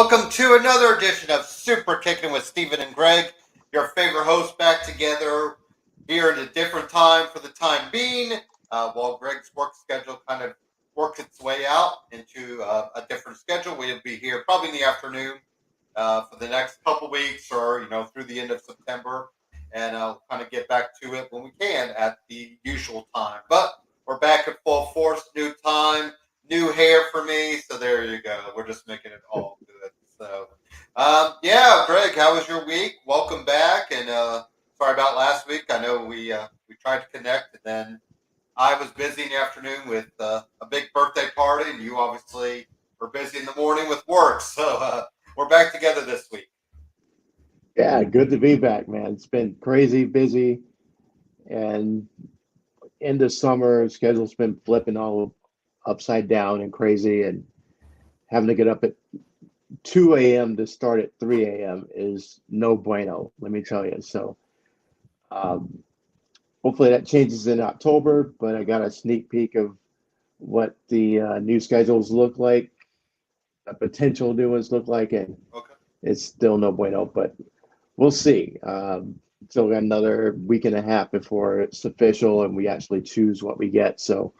welcome to another edition of Superkickin with Steven and Greg, your favorite hosts back together here at a different time for the time being, while Greg's work schedule kind of works its way out into a different schedule. We'll be here probably in the afternoon for the next couple weeks or, through the end of September, and I'll kind of get back to it when we can at the usual time. But we're back at full force, new time. New hair for me, so there you go. We're just making it all good. So, Greg, how was your week? Welcome back, and sorry about last week. I know we tried to connect, and then I was busy in the afternoon with a big birthday party, and you obviously were busy in the morning with work. So we're back together this week. Yeah, good to be back, man. It's been crazy busy, and in the summer, schedule's been flipping all upside down and crazy, and having to get up at 2 a.m. to start at 3 a.m. is no bueno, let me tell you. So hopefully that changes in October, but I got a sneak peek of what the new schedules look like, the potential new ones look like, and It's still no bueno, but we'll see. Still got another week and a half before it's official and we actually choose what we get. So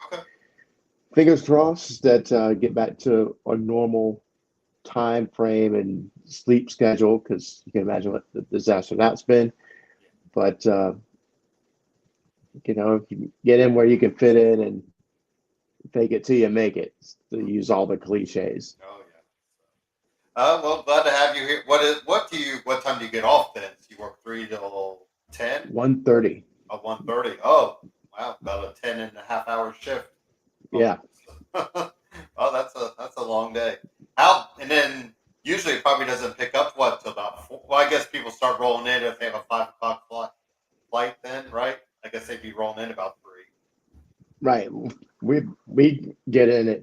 fingers crossed that get back to a normal time frame and sleep schedule, because you can imagine what the disaster that's been. But if you get in where you can fit in and fake it till you make it, to use all the cliches. Oh yeah. Well, glad to have you here. What time do you get off then? So you work 3 till 10? 1:30. Oh, 1:30. Oh, wow, about a 10.5 hour shift. Yeah. Oh, that's a long day. And then usually it probably doesn't pick up till about 4. Well, I guess people start rolling in if they have a 5 o'clock flight then, right? I guess they'd be rolling in about 3. Right. We get in at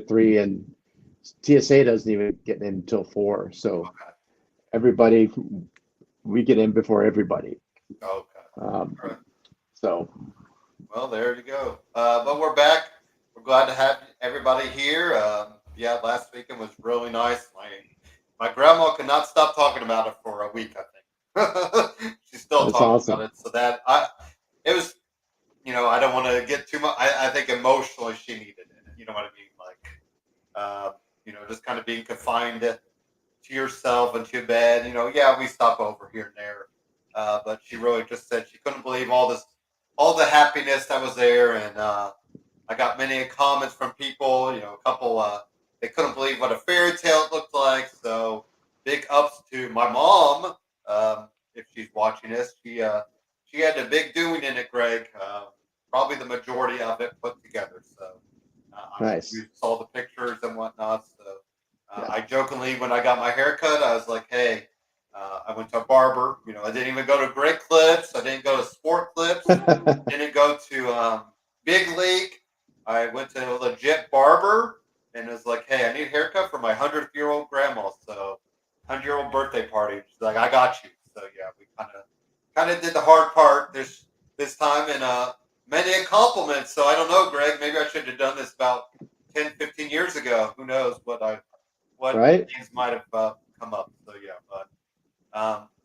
3, and TSA doesn't even get in until 4. So everybody, we get in before everybody. Okay. So. Well, there you go. But we're back. We're glad to have everybody here. Last weekend was really nice. My grandma could not stop talking about it for a week, I think. She's still talking about it. So it was, I don't want to get too much. I think emotionally she needed it. You know what I mean? Just kind of being confined to yourself and to your bed. We stop over here and there. But she really just said she couldn't believe all the happiness that was there, and I got many comments from people. A couple they couldn't believe what a fairy tale looked like. So big ups to my mom, if she's watching this. She had a big doing in it, Greg. Probably the majority of it put together. So nice. You saw the pictures and whatnot. So I jokingly, when I got my haircut, I was like, hey. I went to a barber. I didn't even go to Great Clips. I didn't go to Sport Clips. Didn't go to Big League. I went to a legit barber and was like, hey, I need a haircut for my 100-year-old grandma. So 100-year-old birthday party. She's like, I got you. So yeah, we kind of did the hard part this time, and many compliments. So I don't know, Greg. Maybe I should have done this about 10, 15 years ago. Who knows what things might have come up. So yeah, but.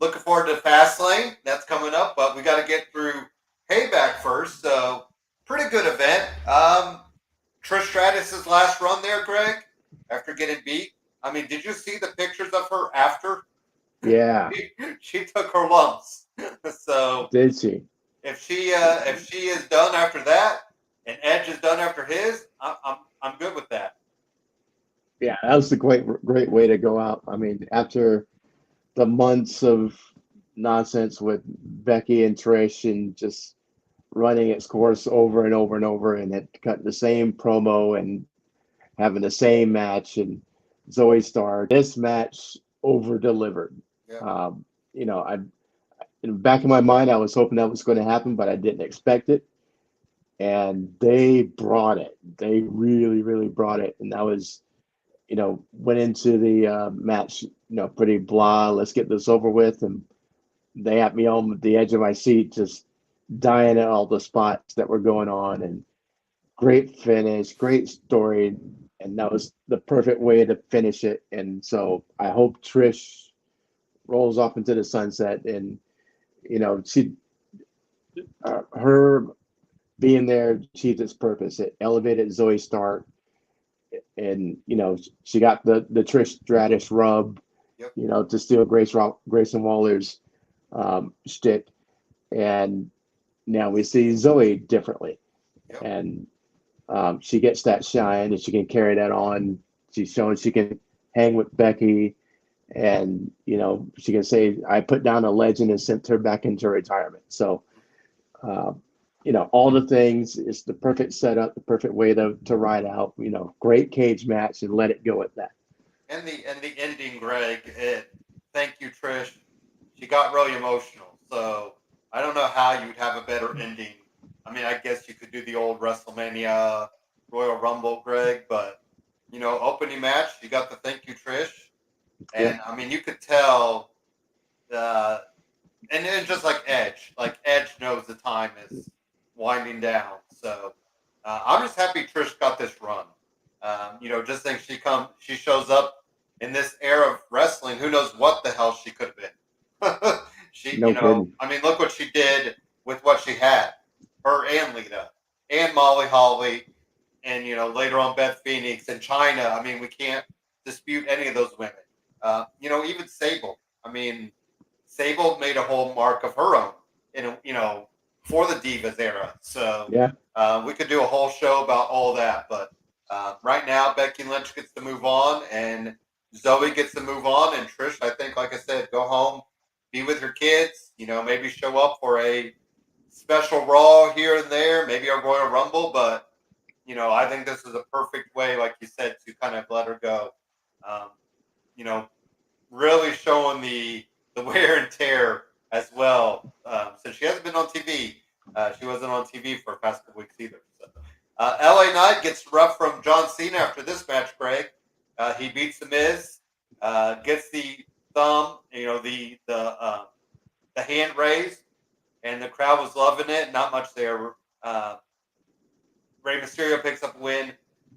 Looking forward to Fastlane. That's coming up, but we got to get through Payback first. So, pretty good event. Trish Stratus's last run there, Greg, after getting beat. I mean, did you see the pictures of her after? Yeah. She took her lumps. So, did she? If she is done after that, and Edge is done after his, I'm good with that. Yeah, that was a great way to go out. I mean, after the months of nonsense with Becky and Trish and just running its course over and over and over, and it cut the same promo and having the same match, and Zoe Starr. This match over delivered. Yeah. Back in my mind, I was hoping that was going to happen, but I didn't expect it. And they brought it. They really, really brought it. And that was, went into the match, pretty blah. Let's get this over with. And they had me on the edge of my seat, just dying at all the spots that were going on. And great finish, great story. and that was the perfect way to finish it. And so I hope Trish rolls off into the sunset, and she her being there achieved its purpose. It elevated Zoe Stark, and she got the Trish Stratus rub, Yep. to steal Grayson Waller's shtick, and now we see Zoe differently, Yep. and she gets that shine, and she can carry that on. She's showing she can hang with Becky, and she can say, "I put down a legend and sent her back into retirement." So, uh, all the things. It's the perfect setup, the perfect way to ride out. Great cage match, and let it go at that. And the ending, Greg. Thank you, Trish. She got really emotional. So I don't know how you'd have a better ending. I mean, I guess you could do the old WrestleMania Royal Rumble, Greg, but opening match, you got the thank you, Trish, and Yep. I mean, you could tell, uh, and then just like Edge knows the time is winding down. So I'm just happy Trish got this run. Just think she shows up in this era of wrestling. Who knows what the hell she could have been? No kidding. I mean, look what she did with what she had. Her and Lita and Molly Holly, and later on Beth Phoenix and China. I mean, we can't dispute any of those women. Even Sable. I mean, Sable made a whole mark of her own for the Divas era. So Yeah. we could do a whole show about all that. But right now, Becky Lynch gets to move on, and Zoe gets to move on, and Trish, I think, like I said, go home, be with her kids. Maybe show up for a special Raw here and there, maybe a Royal Rumble. But I think this is a perfect way, like you said, to kind of let her go. Um, you know, really showing the wear and tear as well. Since she hasn't been on TV, she wasn't on TV for the past couple weeks either. So, LA Knight gets rough from John Cena after this match. Greg, he beats the Miz, gets the thumb, the hand raised, and the crowd was loving it. Not much there. Rey Mysterio picks up a win.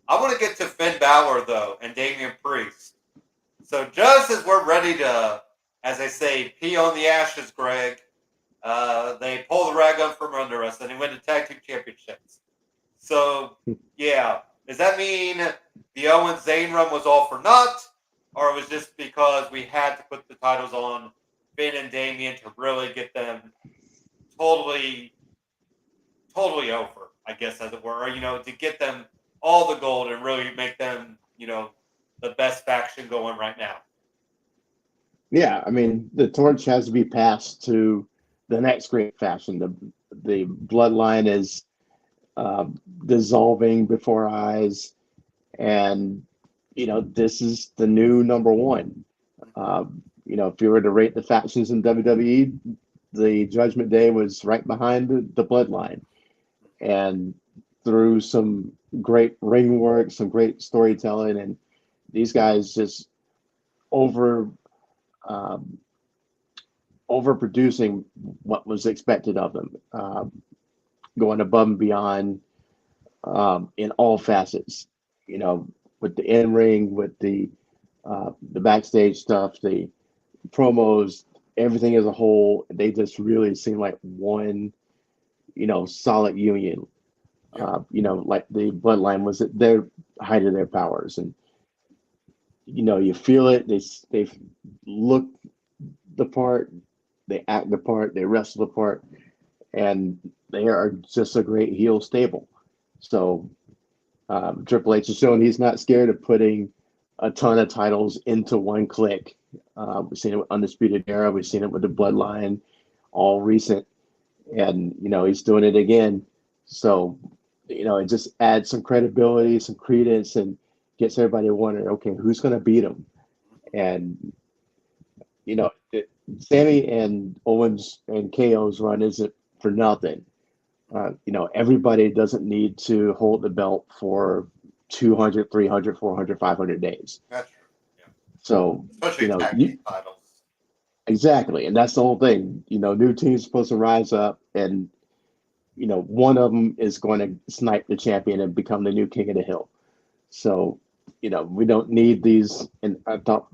I want to get to Finn Balor though and Damian Priest. So just as we're ready to, as I say, pee on the ashes, Greg, they pull the rag up from under us and they win the tag team championships. So yeah, does that mean the Owens Zayn run was all for naught, or it was just because we had to put the titles on Finn and Damian to really get them totally, totally over, I guess, as it were, to get them all the gold and really make them, the best faction going right now. Yeah, I mean, the torch has to be passed to the next great faction. The bloodline is dissolving before our eyes, and this is the new number one. If you were to rate the factions in WWE, the Judgment Day was right behind the bloodline, and through some great ring work, some great storytelling, and these guys just over um, overproducing what was expected of them, going above and beyond in all facets. With the in ring, with the backstage stuff, the promos, everything as a whole, they just really seem like one, solid union. Yeah. Like the bloodline was at their height of their powers, and you feel it. They look the part, they act the part, they wrestle the part, and they are just a great heel stable. So Triple H is showing he's not scared of putting a ton of titles into one click. We've seen it with Undisputed Era, we've seen it with the Bloodline, all recent, and he's doing it again. So it just adds some credibility, some credence, and gets everybody wondering, okay, who's going to beat him? And Sammy and Owens and KO's run isn't for nothing. Everybody doesn't need to hold the belt for 200, 300, 400, 500 days. That's true. Yeah. So, Especially tag team titles. exactly. And that's the whole thing. New teams supposed to rise up, and, one of them is going to snipe the champion and become the new king of the hill. So, we don't need these. And I thought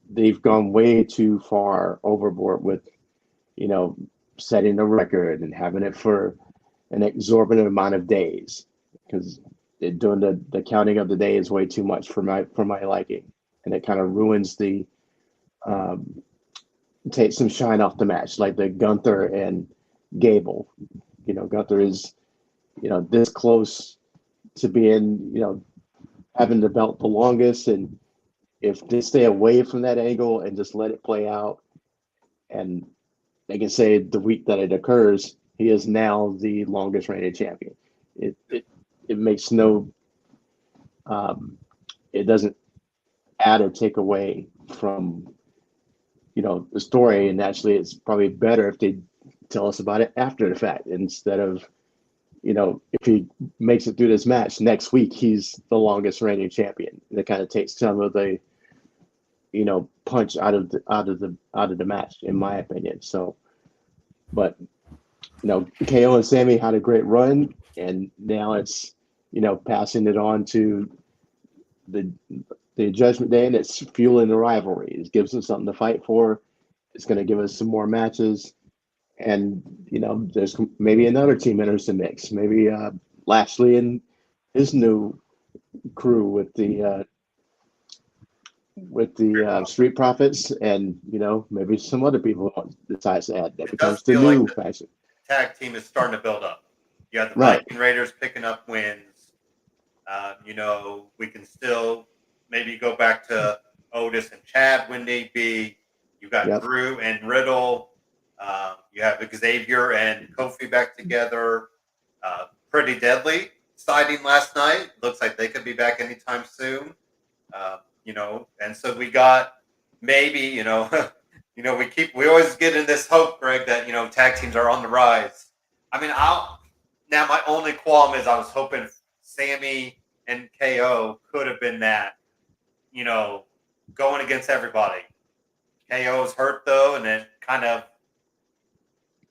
they've gone way too far overboard with, setting a record and having it for an exorbitant amount of days, because doing the counting of the day is way too much for my liking, and it kind of ruins the take some shine off the match, like the Gunther and Gable. Gunther is this close to being having the belt the longest, and if they stay away from that angle and just let it play out, and they can say the week that it occurs, he is now the longest reigning champion. It makes no it doesn't add or take away from the story, and actually it's probably better if they tell us about it after the fact, instead of if he makes it through this match next week, he's the longest reigning champion. And it kind of takes some of the punch out of the match, in my opinion. So, but KO and Sammy had a great run, and now it's passing it on to the Judgment Day, and it's fueling the rivalry. It gives us something to fight for. It's going to give us some more matches, and there's maybe another team enters the mix. Maybe Lashley and his new crew with the Street Profits, and maybe some other people decides to add. That becomes the new faction. Tag team is starting to build up. You have the Right. Viking Raiders picking up wins. We can still maybe go back to Otis and Chad when need be. You got Drew and Riddle. You have Xavier and Kofi back together. Pretty Deadly sighting last night. Looks like they could be back anytime soon. And so we got maybe, we always get in this hope, Greg, that, tag teams are on the rise. I mean, now my only qualm is I was hoping Sammy and KO could have been that, going against everybody. KO's hurt though, and it kind of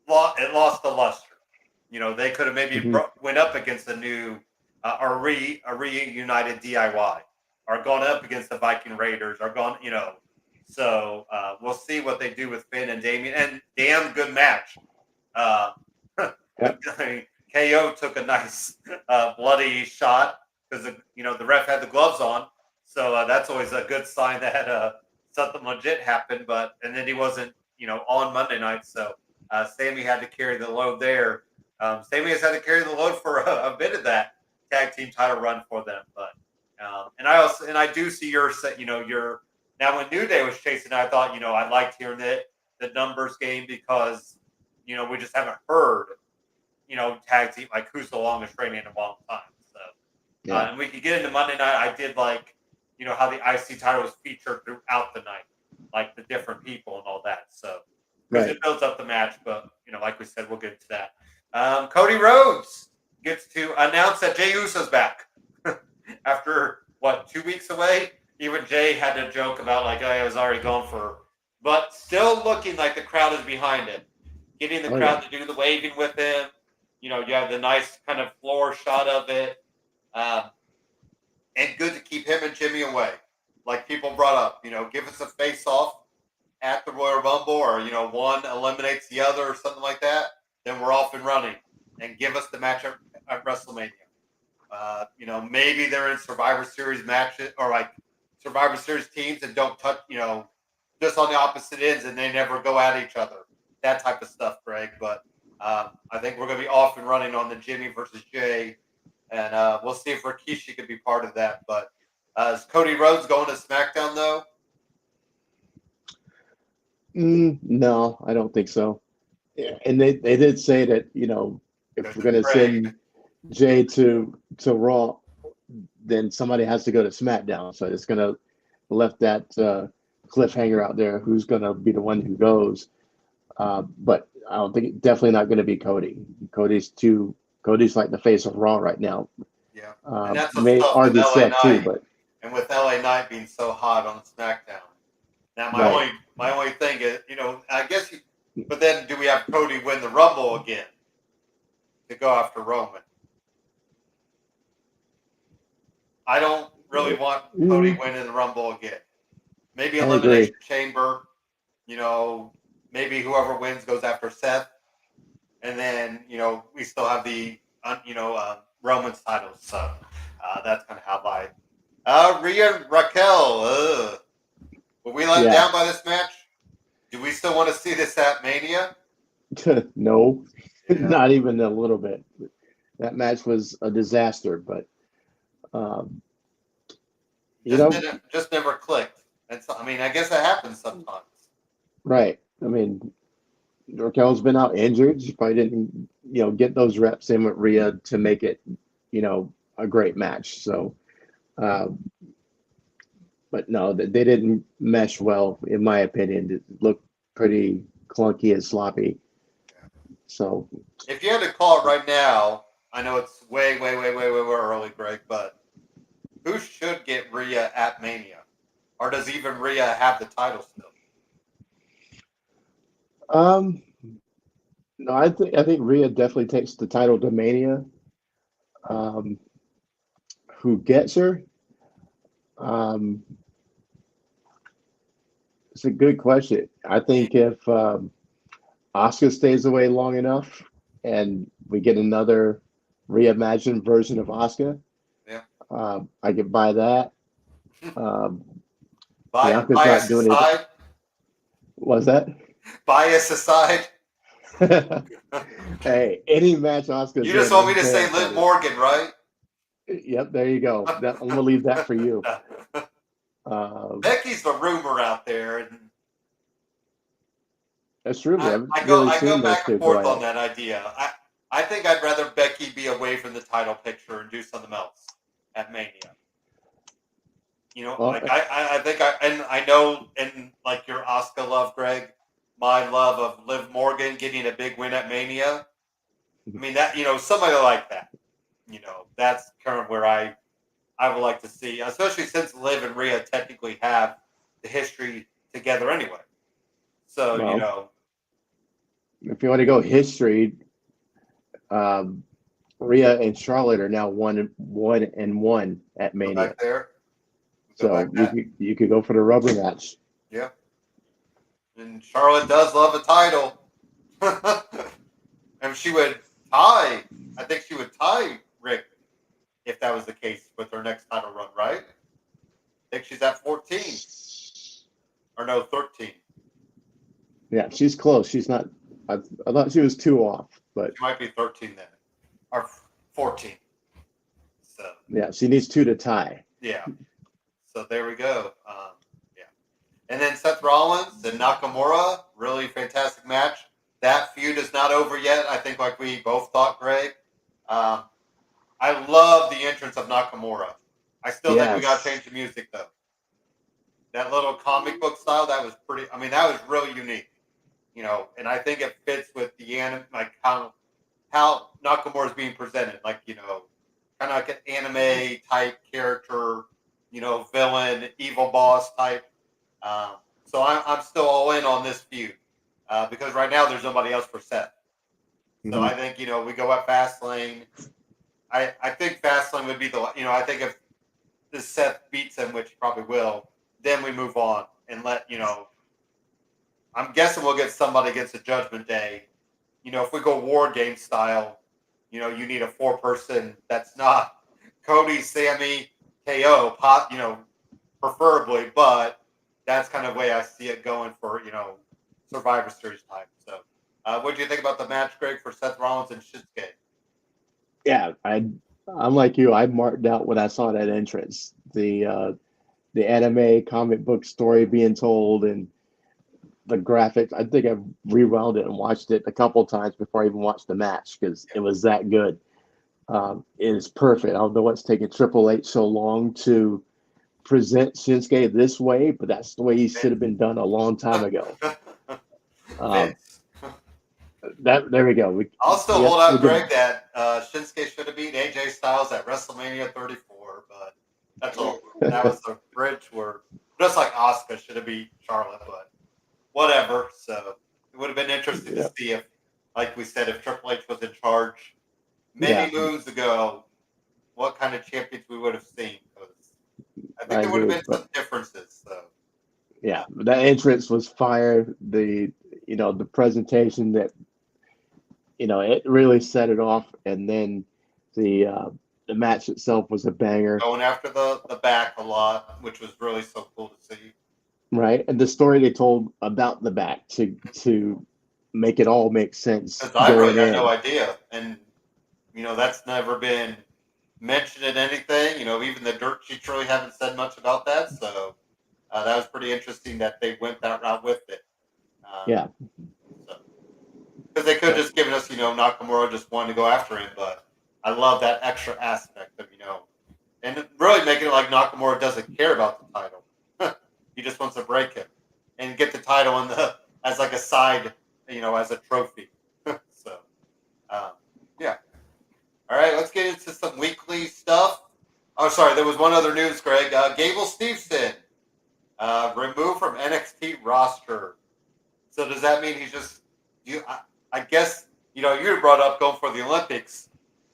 lost the luster. They could have maybe went up against a new a reunited DIY, or gone up against the Viking Raiders, or gone, So we'll see what they do with Finn and Damien, and damn good match. KO took a nice bloody shot because the ref had the gloves on, so that's always a good sign that something legit happened. And then he wasn't on Monday night, so Sammy had to carry the load there. Sammy has had to carry the load for a bit of that tag team title run for them, but and I do see your now when New Day was chasing, I thought I liked hearing the numbers game, because we just haven't heard tag team, like who's the longest reigning in a long time. So and we could get into Monday night. I did like how the IC title was featured throughout the night, like the different people and all that. So because it builds up the match, but like we said, we'll get to that. Cody Rhodes gets to announce that Jey Uso's back after 2 weeks away. Even Jay had to joke about I was already gone but still looking like the crowd is behind it, getting the crowd to do the waving with him. You have the nice kind of floor shot of it, and good to keep him and Jimmy away. Like people brought up, give us a face off at the Royal Rumble, or one eliminates the other or something like that. Then we're off and running, and give us the match at WrestleMania. Maybe they're in Survivor Series matches, or Survivor Series teams, and don't touch, just on the opposite ends, and they never go at each other. That type of stuff, Greg. But I think we're going to be off and running on the Jimmy versus Jay, and we'll see if Rikishi could be part of that. But is Cody Rhodes going to SmackDown, though? No, I don't think so. Yeah, and they did say that if we're going to send Jay to Raw, then somebody has to go to SmackDown. So it's going to left that cliffhanger out there. Who's going to be the one who goes? But I don't think, definitely not going to be Cody. Cody's like the face of Raw right now. Yeah, and that's may argue Seth too, but and with LA Knight being so hot on SmackDown. Now my only thing is, I guess but then do we have Cody win the Rumble again to go after Roman? I don't really want Cody winning the Rumble again. Maybe I Elimination agree. Chamber. Maybe whoever wins goes after Seth, and then we still have the Roman's titles. So that's kind of how Rhea and Raquel. Were we let down by this match? Do we still want to see this at Mania? No, Yeah. not even a little bit. That match was a disaster, but just never clicked. And so, I guess that happens sometimes. right. Raquel's been out injured. She probably didn't, get those reps in with Rhea to make it, a great match. So, but no, they didn't mesh well, in my opinion. It looked pretty clunky and sloppy. So, if you had to call it right now, I know it's way early, Greg, but who should get Rhea at Mania? Or does even Rhea have the title still? No, I think Rhea definitely takes the title to Mania. Who gets her? It's a good question. I think if Asuka stays away long enough and we get another reimagined version of Asuka, yeah, I could buy that. Bianca's bias not doing aside. it. Was that? Bias aside. Hey, any match Asuka's You just in, want I'm me to say there, Liv buddy. Morgan, right? Yep, there you go. I'm gonna leave that for you. Becky's the rumor out there, and That's true. We haven't I really go seen those back two and go forth at on it. that idea. I think I'd rather Becky be away from the title picture and do something else at Mania. Well, I think I know, and like your Asuka love, Greg, my love of Liv Morgan getting a big win at Mania. That somebody like that. That's kind of where I would like to see, especially since Liv and Rhea technically have the history together anyway. So well, if you want to go history, Rhea and Charlotte are now 1-1 at go Mania. back there. So you could go for the rubber match. Yeah. And Charlotte does love a title. And she would tie. I think she would tie Rick if that was the case with her next title run, right? I think she's at 14. Or no, 13. Yeah, she's close. She's not. I thought she was 2 off, but She might be 13 then. Or 14. So yeah, she needs 2 to tie. yeah. So there we go. Yeah. And then Seth Rollins and Nakamura, really fantastic match. That feud is not over yet. I think, like we both thought, Greg. I love the entrance of Nakamura. I still think we got to change the music though. That little comic book style, that was pretty. That was really unique. And I think it fits with the anime, like how Nakamura is being presented, like kind of like an anime type character, villain, evil boss type. So I'm still all in on this feud because right now there's nobody else for Seth. So I think we go at Fastlane. I think Fastlane would be the I think if this Seth beats him, which he probably will, then we move on and let I'm guessing we'll get somebody against the Judgment Day. If we go War Game style, you need a 4-person that's not Cody, Sammy, KO, preferably, but that's kind of the way I see it going for, Survivor Series time. So, what do you think about the match, Greg, for Seth Rollins and Shinsuke? Yeah, I'm like you. I marked out when I saw that entrance. The anime comic book story being told and the graphics. I think I've rewound it and watched it a couple times before I even watched the match because it was that good. It is perfect. I don't know what's taking Triple H so long to present Shinsuke this way, but that's the way he should have been done a long time ago. There we go. I'll still hold out, Greg, that Shinsuke should have beat AJ Styles at WrestleMania 34, but that's all. That was the bridge where, just like Asuka should have beat Charlotte, but whatever. So it would have been interesting to see if, like we said, if Triple H was in charge many moons ago, what kind of champions we would have seen. I think I there would have agree, been but some differences, though. yeah, that entrance was fire. The presentation that it really set it off, and then the uh, the match itself was a banger, Going after the back a lot, which was really so cool to see. right? And the story they told about the back to make it all make sense Because I really going had no in. idea, and that's never been mentioned in anything. Even the dirt sheets really haven't said much about that. So that was pretty interesting that they went that route with it. Yeah, So because they could have just given us, Nakamura just wanted to go after him, but I love that extra aspect of and really making it like Nakamura doesn't care about the title. He just wants to break it and get the title as like a side, as a trophy. So, um, yeah. All right, let's get into some weekly stuff. Oh, sorry, there was one other news, Greg. Gable Steveson removed from NXT roster. So does that mean he's just you? I guess you brought up going for the Olympics.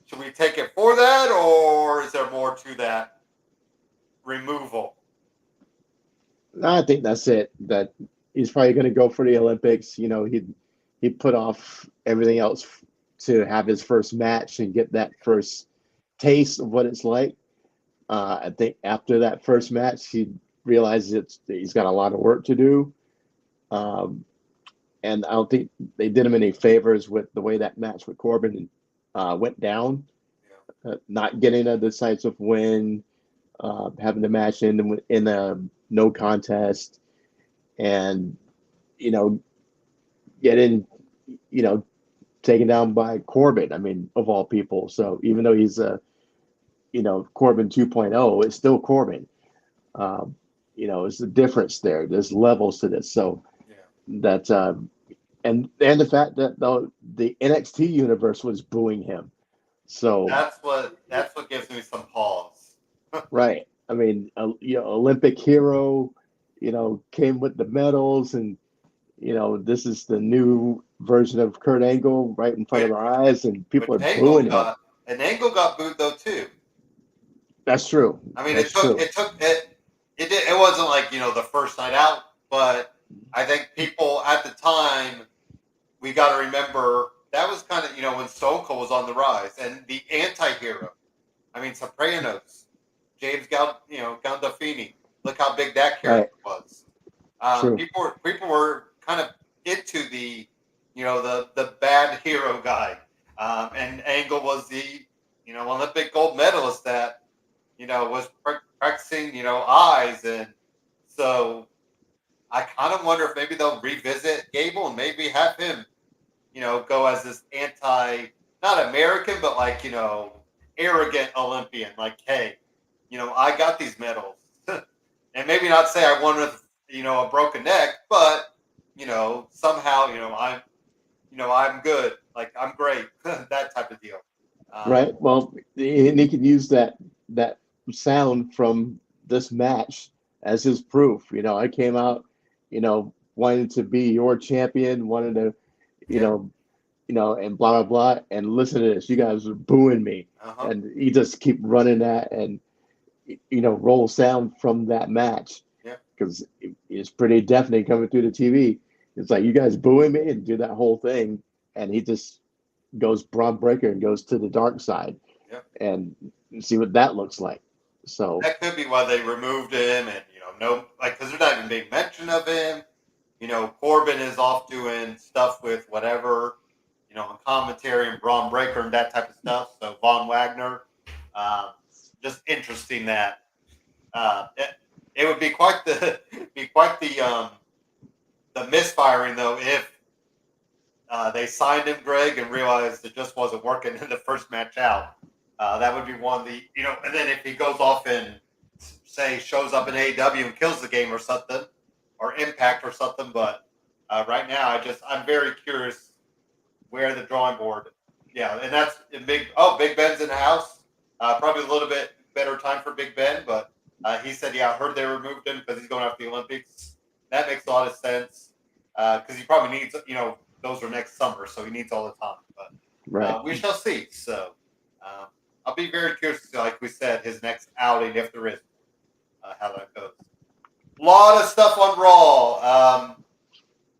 Should we take it for that, or is there more to that removal? I think that's it. That he's probably going to go for the Olympics. He put off everything else to have his first match and get that first taste of what it's like. I think after that first match, he realizes he's got a lot of work to do. Um, and I don't think they did him any favors with the way that match with Corbin went down. Not getting a decisive win, having the match in a no contest, and you know getting taken down by Corbin. I mean, of all people. So even though he's Corbin 2.0, it's still Corbin. It's the difference there. There's levels to this. So that and the fact that the NXT universe was booing him. So that's what gives me some pause. right. I mean, Olympic hero, came with the medals, and this is the new version of Kurt Angle right in front of our eyes, and people Which are booing him. Angle got booed though too. That's true. I mean, That's true. it wasn't like the first night out, but I think people at the time, we got to remember that was kind of when Stone Cold was on the rise and the anti-hero. I mean, Sopranos, James Gandolfini. Look how big that character Right. was. True. People were kind of into the the bad hero guy, and Angle was the Olympic gold medalist that was practicing eyes, and so I kind of wonder if maybe they'll revisit Gable and maybe have him go as this not American, but like arrogant Olympian, like, hey, I got these medals, and maybe not say I won with a broken neck, but somehow I'm good, like I'm great, that type of deal. Right. Well, and he could use that sound from this match as his proof. I came out, wanted to be your champion, wanted to, you Yeah. know, and blah blah blah. And listen to this, you guys are booing me, Uh-huh. and he just keep running that and roll sound from that match Yeah. because it's pretty deafening coming through the TV. It's like you guys booing me and do that whole thing, and he just goes Braun Breaker and goes to the dark side, Yeah. and see what that looks like. So That could be why they removed him, and because there's not even big mention of him. Corbin is off doing stuff with whatever, on commentary and Braun Breaker and that type of stuff. So Von Wagner, um, just interesting that it would be quite the misfiring though if they signed him, Greg, and realized it just wasn't working in the first match out. That would be one of the and then if he goes off and say shows up in AEW and kills the game or something, or Impact or something. But right now, I'm very curious where the drawing board. Yeah, and that's Big Ben's in the house. Probably a little bit better time for Big Ben, but he said, yeah, I heard they removed him because he's going after the Olympics. That makes a lot of sense because he probably needs those are next summer, so he needs all the time. But right, we shall see. So I'll be very curious to see, like we said, his next outing if there is. how that goes. A lot of stuff on Raw.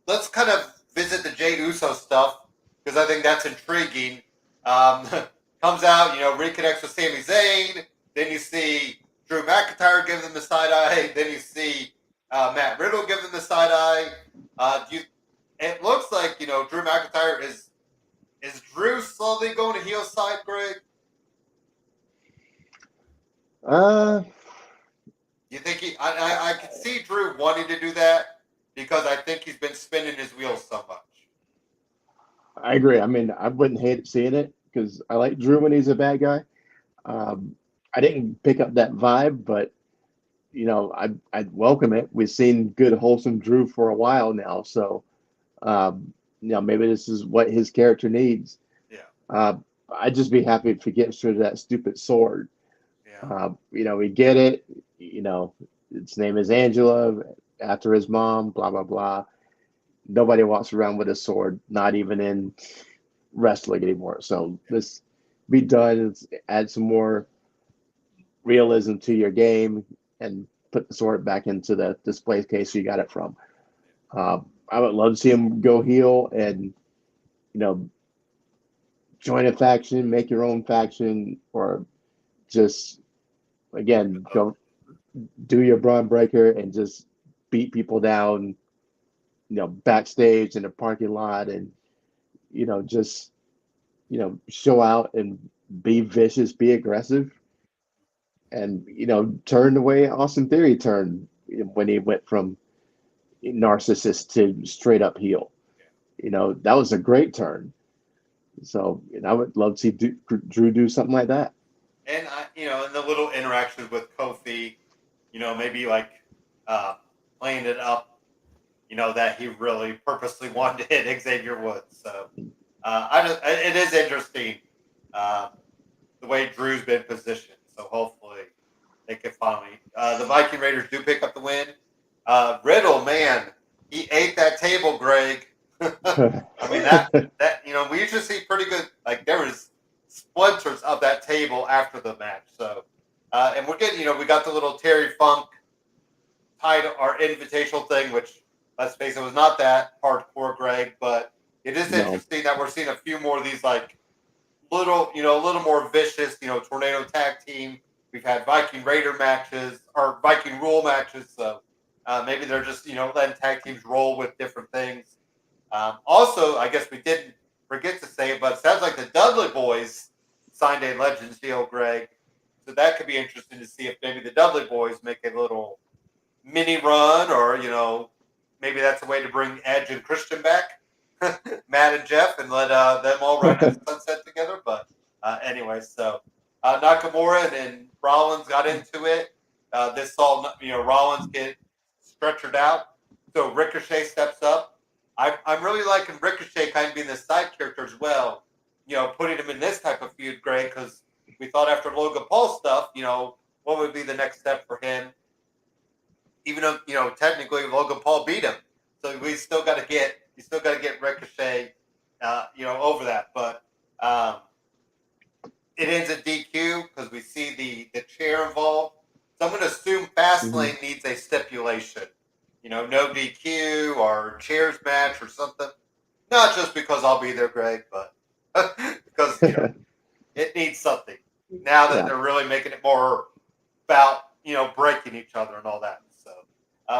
Let's kind of visit the Jey Uso stuff because I think that's intriguing. Comes out, reconnects with Sami Zayn. Then you see Drew McIntyre give them the side eye. Then you see Matt Riddle give them the side eye. It looks like Drew McIntyre is Drew slowly going to heel side, Greg? You think I can see Drew wanting to do that because I think he's been spinning his wheels so much. I agree. I mean, I wouldn't hate seeing it because I like Drew when he's a bad guy. I didn't pick up that vibe, but I'd welcome it. We've seen good, wholesome Drew for a while now, so maybe this is what his character needs. Yeah. I'd just be happy if he gets rid of that stupid sword. Yeah. We get it. Its name is Angela after his mom. Blah blah blah. Nobody walks around with a sword, not even in wrestling anymore. So let's be done. Let's add some more realism to your game and put the sword back into the display case you got it from. I would love to see him go heel and, join a faction, make your own faction, or just, again, go do your Braun Breaker and just beat people down, backstage in a parking lot and, just, show out and be vicious, be aggressive. And, turn the way Austin Theory turned when he went from narcissist to straight up heel. That was a great turn. So I would love to see Drew do something like that. And in the little interactions with Kofi, maybe like playing it up, that he really purposely wanted to hit Xavier Woods. So it is interesting the way Drew's been positioned. So hopefully they can finally. The Viking Raiders do pick up the win. Riddle, man, he ate that table, Greg. I mean that we usually see pretty good. Like there was splinters of that table after the match. So and we're getting we got the little Terry Funk title or invitational thing, which let's face it was not that hardcore, Greg. But it is interesting that we're seeing a few more of these like little a little more vicious tornado tag team. We've had Viking Raider matches or Viking Rule matches. So maybe they're just letting tag teams roll with different things. Also, I guess we didn't forget to say it, but it sounds like the Dudley Boys signed a Legends deal, Greg. So that could be interesting to see if maybe the Dudley Boys make a little mini run or, maybe that's a way to bring Edge and Christian back, Matt and Jeff, and let them all ride the sunset together. But anyway, so Nakamura and Rollins got into it. This saw, Rollins get stretchered out. So Ricochet steps up. I'm really liking Ricochet kind of being the side character as well. Putting him in this type of feud, Greg, because we thought after Logan Paul stuff, what would be the next step for him? Even though, technically Logan Paul beat him, so we still got to get Ricochet, over that. But it ends at DQ because we see the chair involved. So I'm going to assume Fastlane needs a stipulation. No DQ or chairs match or something. Not just because I'll be there, Greg, but because it needs something. Now that they're really making it more about breaking each other and all that. So,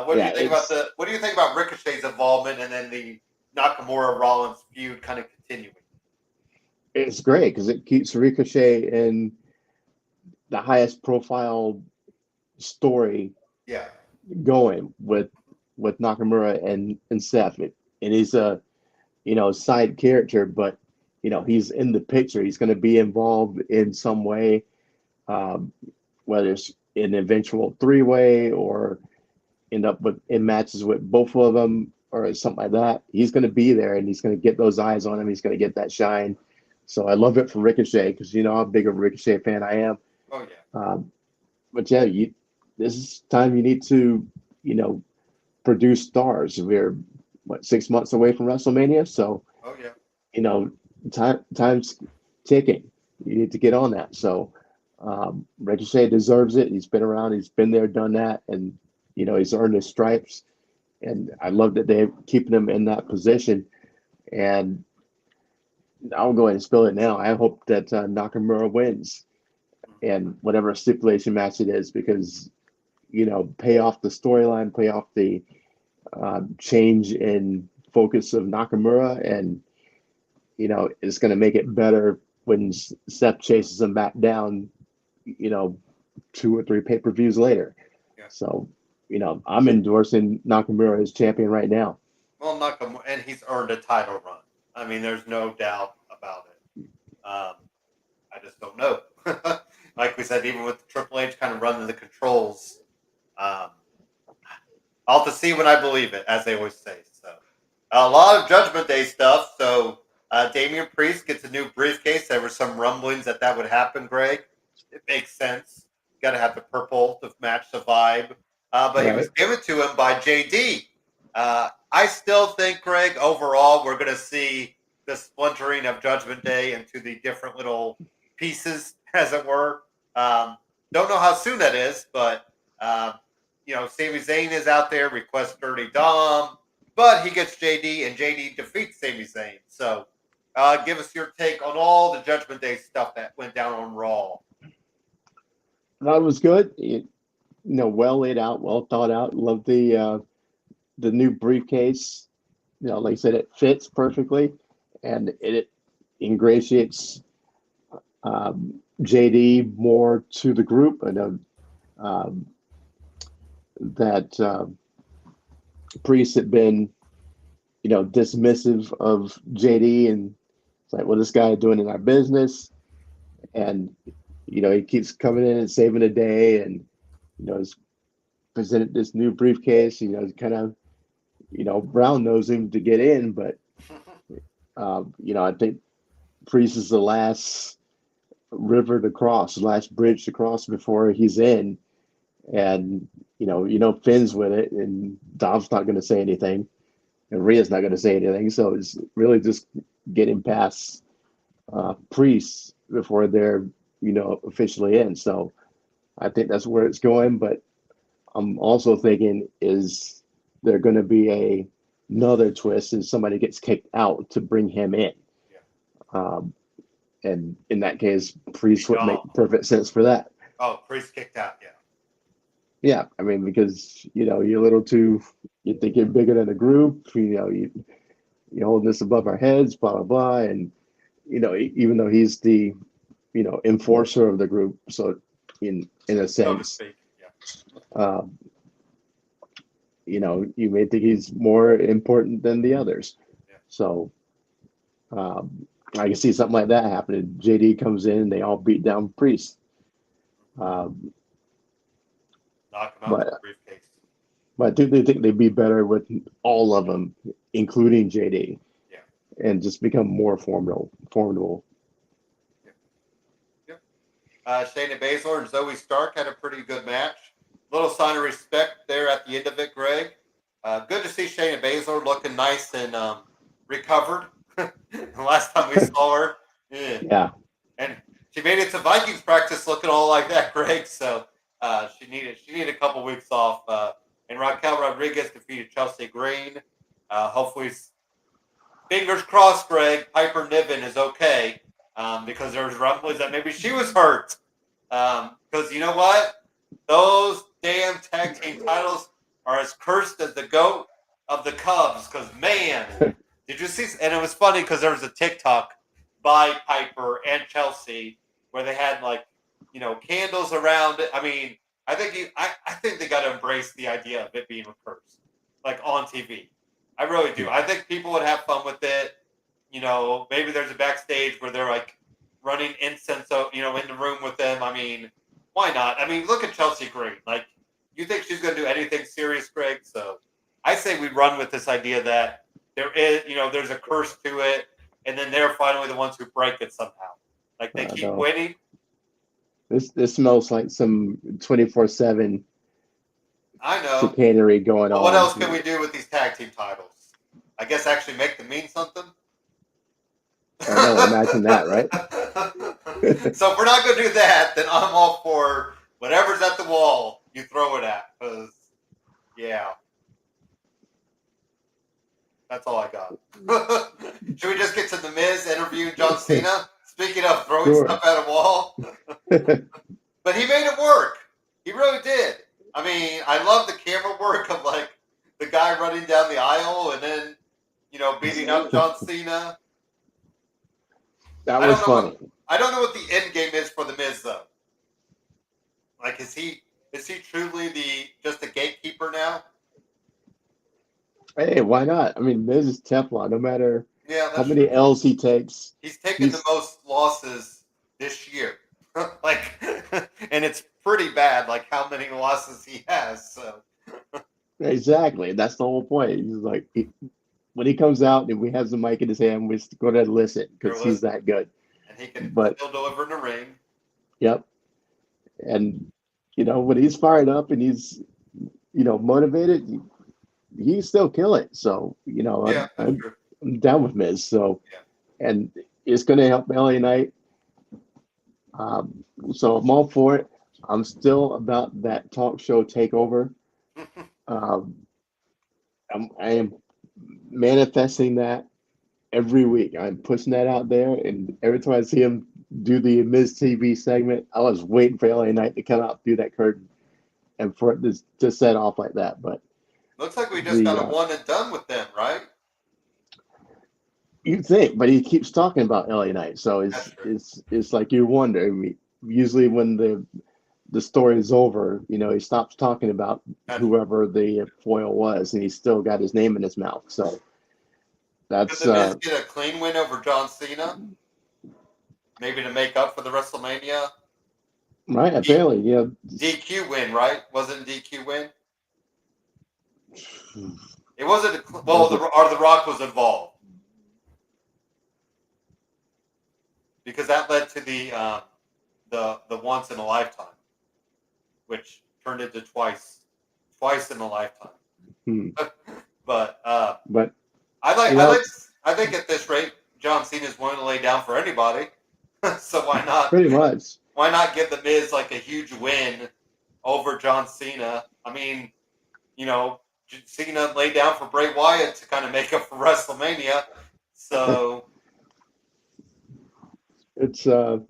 what do you think about Ricochet's involvement and then the Nakamura Rollins feud kind of continuing? It's great because it keeps Ricochet in the highest profile story. Yeah. Going with Nakamura and Seth, and he's a side character, but he's in the picture. He's going to be involved in some way, whether it's an eventual three-way or end up in matches with both of them or something like that. He's going to be there and he's going to get those eyes on him. He's going to get that shine. So I love it for Ricochet because how big of a Ricochet fan I am. Oh yeah. But yeah, this is time you need to produce stars. We're 6 months away from WrestleMania, so oh yeah, time's ticking. You need to get on that. So Ricochet deserves it. He's been around. He's been there, done that, and he's earned his stripes. And I love that they're keeping him in that position. And I'll go ahead and spill it now. I hope that Nakamura wins, and whatever stipulation match it is, because pay off the storyline, pay off the change in focus of Nakamura, and it's going to make it better when Seth chases him back down, 2 or 3 pay-per-views later. Yeah. So, I'm endorsing Nakamura as champion right now. Well, Nakamura, and he's earned a title run. I mean, there's no doubt about it. I just don't know. Like we said, even with Triple H kind of running the controls, I'll have to see when I believe it, as they always say. So, a lot of Judgment Day stuff. So, Damian Priest gets a new briefcase. There were some rumblings that would happen, Greg. It makes sense. You got to have the purple to match the vibe. But He was given to him by JD. I still think, Greg, overall, we're going to see the splintering of Judgment Day into the different little pieces, as it were. Don't know how soon that is, but, Sami Zayn is out there, requests Dirty Dom, but he gets JD, and JD defeats Sami Zayn. So give us your take on all the Judgment Day stuff that went down on Raw. That was good. Well laid out, well thought out. Love the new briefcase. Like I said, it fits perfectly, and it ingratiates JD more to the group. I know that Priest had been, dismissive of JD, and it's like, what is this guy doing in our business? And he keeps coming in and saving the day, and has presented this new briefcase. Kind of brown nose him to get in, but I think Priest is the last river to cross, the last bridge to cross before he's in. And Finn's with it, and Dom's not going to say anything, and Rhea's not going to say anything. So it's really just getting past Priest before they're officially in. So I think that's where it's going. But I'm also thinking, is there going to be another twist and somebody gets kicked out to bring him in? Yeah. And in that case, Priest would make perfect sense for that. Oh, Priest kicked out, yeah. Yeah, I mean, because you're a little too, you think you're bigger than the group, you're holding this above our heads, blah blah blah, and even though he's the enforcer of the group, so in a sense, yeah. You may think he's more important than the others. Yeah. So I can see something like that happening. JD comes in, and they all beat down Priest. Knock him out with the briefcase. But I do think they'd be better with all of them, including JD. Yeah. And just become more formidable. Yep. Shayna Baszler and Zoe Stark had a pretty good match. Little sign of respect there at the end of it, Greg. Good to see Shayna Baszler looking nice and recovered. The last time we saw her. Yeah. And she made it to Vikings practice looking all like that, Greg. So she needed a couple weeks off. And Raquel Rodriguez defeated Chelsea Green. Hopefully, fingers crossed, Greg, Piper Niven is okay, because there's rumblings that maybe she was hurt. Because you know what? Those damn tag team titles are as cursed as the goat of the Cubs. Because, man, did you see? And it was funny because there was a TikTok by Piper and Chelsea where they had, candles around it. I mean, I think they got to embrace the idea of it being cursed, on TV. I really do. I think people would have fun with it. Maybe there's a backstage where they're running incense, in the room with them. I mean, why not? I mean, look at Chelsea Green. You think she's going to do anything serious, Greg? So I say we run with this idea that there is, there's a curse to it, and then they're finally the ones who break it somehow. They keep winning. This smells like some 24/7. I know. Chicanery going on. What else can we do with these tag team titles? I guess actually make them mean something. I know. Imagine that, right? So if we're not going to do that, then I'm all for whatever's at the wall, you throw it at. Because, yeah. That's all I got. Should we just get to The Miz interviewing John Cena? Speaking of throwing stuff at a wall. But he made it work. He really did. I mean, I love the camera work of like the guy running down the aisle and then, beating up John Cena. That was funny. I don't know what the end game is for The Miz though. Like, is he truly just a gatekeeper now? Hey, why not? I mean, Miz is Teflon. No matter how many true. L's he takes, he's taken the most losses this year. Like, and it's pretty bad. Like how many losses he has. So exactly, that's the whole point. He's like, when he comes out and we have the mic in his hand, we just go ahead and listen because he's that good. And he can still deliver in the ring. Yep. And when he's fired up and he's motivated, he still kill it. So I'm down with Miz. So and it's going to help LA Knight. So I'm all for it. I'm still about that talk show takeover. I am manifesting that every week. I'm pushing that out there, and every time I see him do the Miz TV segment, I was waiting for LA Knight to come out through that curtain and for it to set off like that. But looks like we just got a one and done with them, right? You think, but he keeps talking about LA Knight, so it's like you wonder. I mean, usually when the story is over, he stops talking about whoever the foil was, and he's still got his name in his mouth. So that's Could the Miz get a clean win over John Cena? Maybe to make up for the WrestleMania. Right, apparently, DQ win, right? Wasn't DQ win? It wasn't. The Rock was involved. Because that led to the once in a lifetime, which turned into twice in a lifetime. But I think at this rate, John Cena is willing to lay down for anybody. So why not? Pretty much. Why not give the Miz like a huge win over John Cena? I mean, Cena laid down for Bray Wyatt to kind of make up for WrestleMania. So. It's I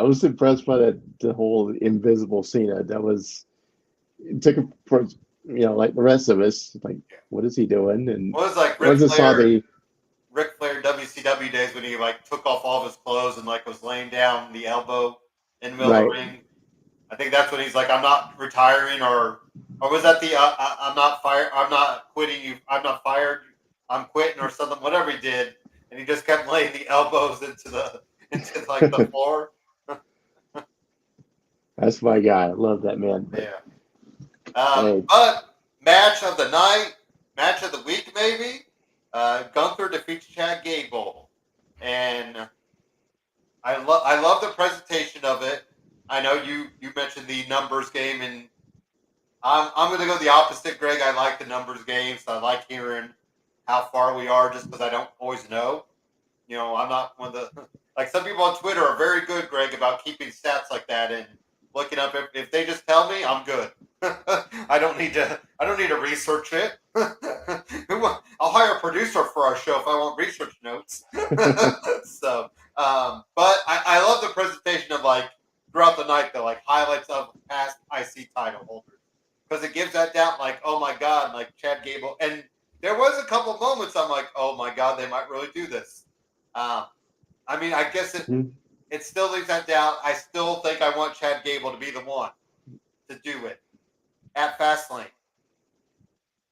was impressed by the whole invisible Cena. It took him for like the rest of us, like what is he doing? And it was like Ric Flair WCW days when he like took off all of his clothes and like was laying down the elbow in the middle of the ring. I think that's when he's like, I'm not retiring, or was that I'm not fired, I'm not quitting you, I'm not fired, I'm quitting, or something, whatever he did, and he just kept laying the elbows into like the floor. That's my guy. I love that man. Yeah. But match of the night, match of the week, maybe. Gunther defeats Chad Gable, and I love the presentation of it. I know you mentioned the numbers game, and I'm going to go the opposite, Greg. I like the numbers game, so I like hearing how far we are, just because I don't always know. I'm not one of the like some people on Twitter are very good, Greg, about keeping stats like that and looking up. If they just tell me, I'm good. I don't need to research it. I'll hire a producer for our show if I want research notes. So, but I love the presentation of like throughout the night, though, like highlights of past IC title holders, because it gives that down. Like, oh my God, like Chad Gable, and there was a couple moments I'm like, oh my God, they might really do this. I mean, I guess it still leaves that doubt. I still think I want Chad Gable to be the one to do it at Fastlane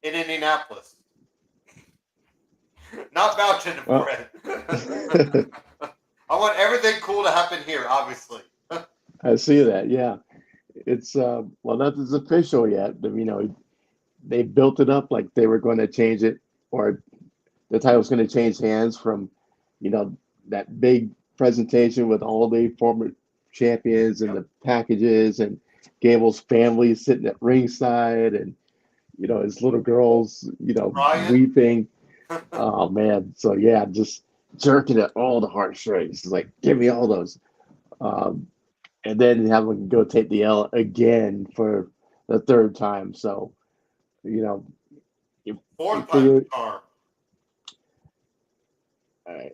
in Indianapolis. Not vouching for it. I want everything cool to happen here, obviously. I see that. Yeah, it's nothing's official yet, but they built it up like they were going to change it, or the title's going to change hands from that big presentation with all the former champions and the packages and Gable's family sitting at ringside and his little girls weeping. Oh man, so yeah, just jerking at all the heartstrings. It's like, give me all those. And then have him go take the L again for the third time. So, you know, you Fourth time's figure, the charm.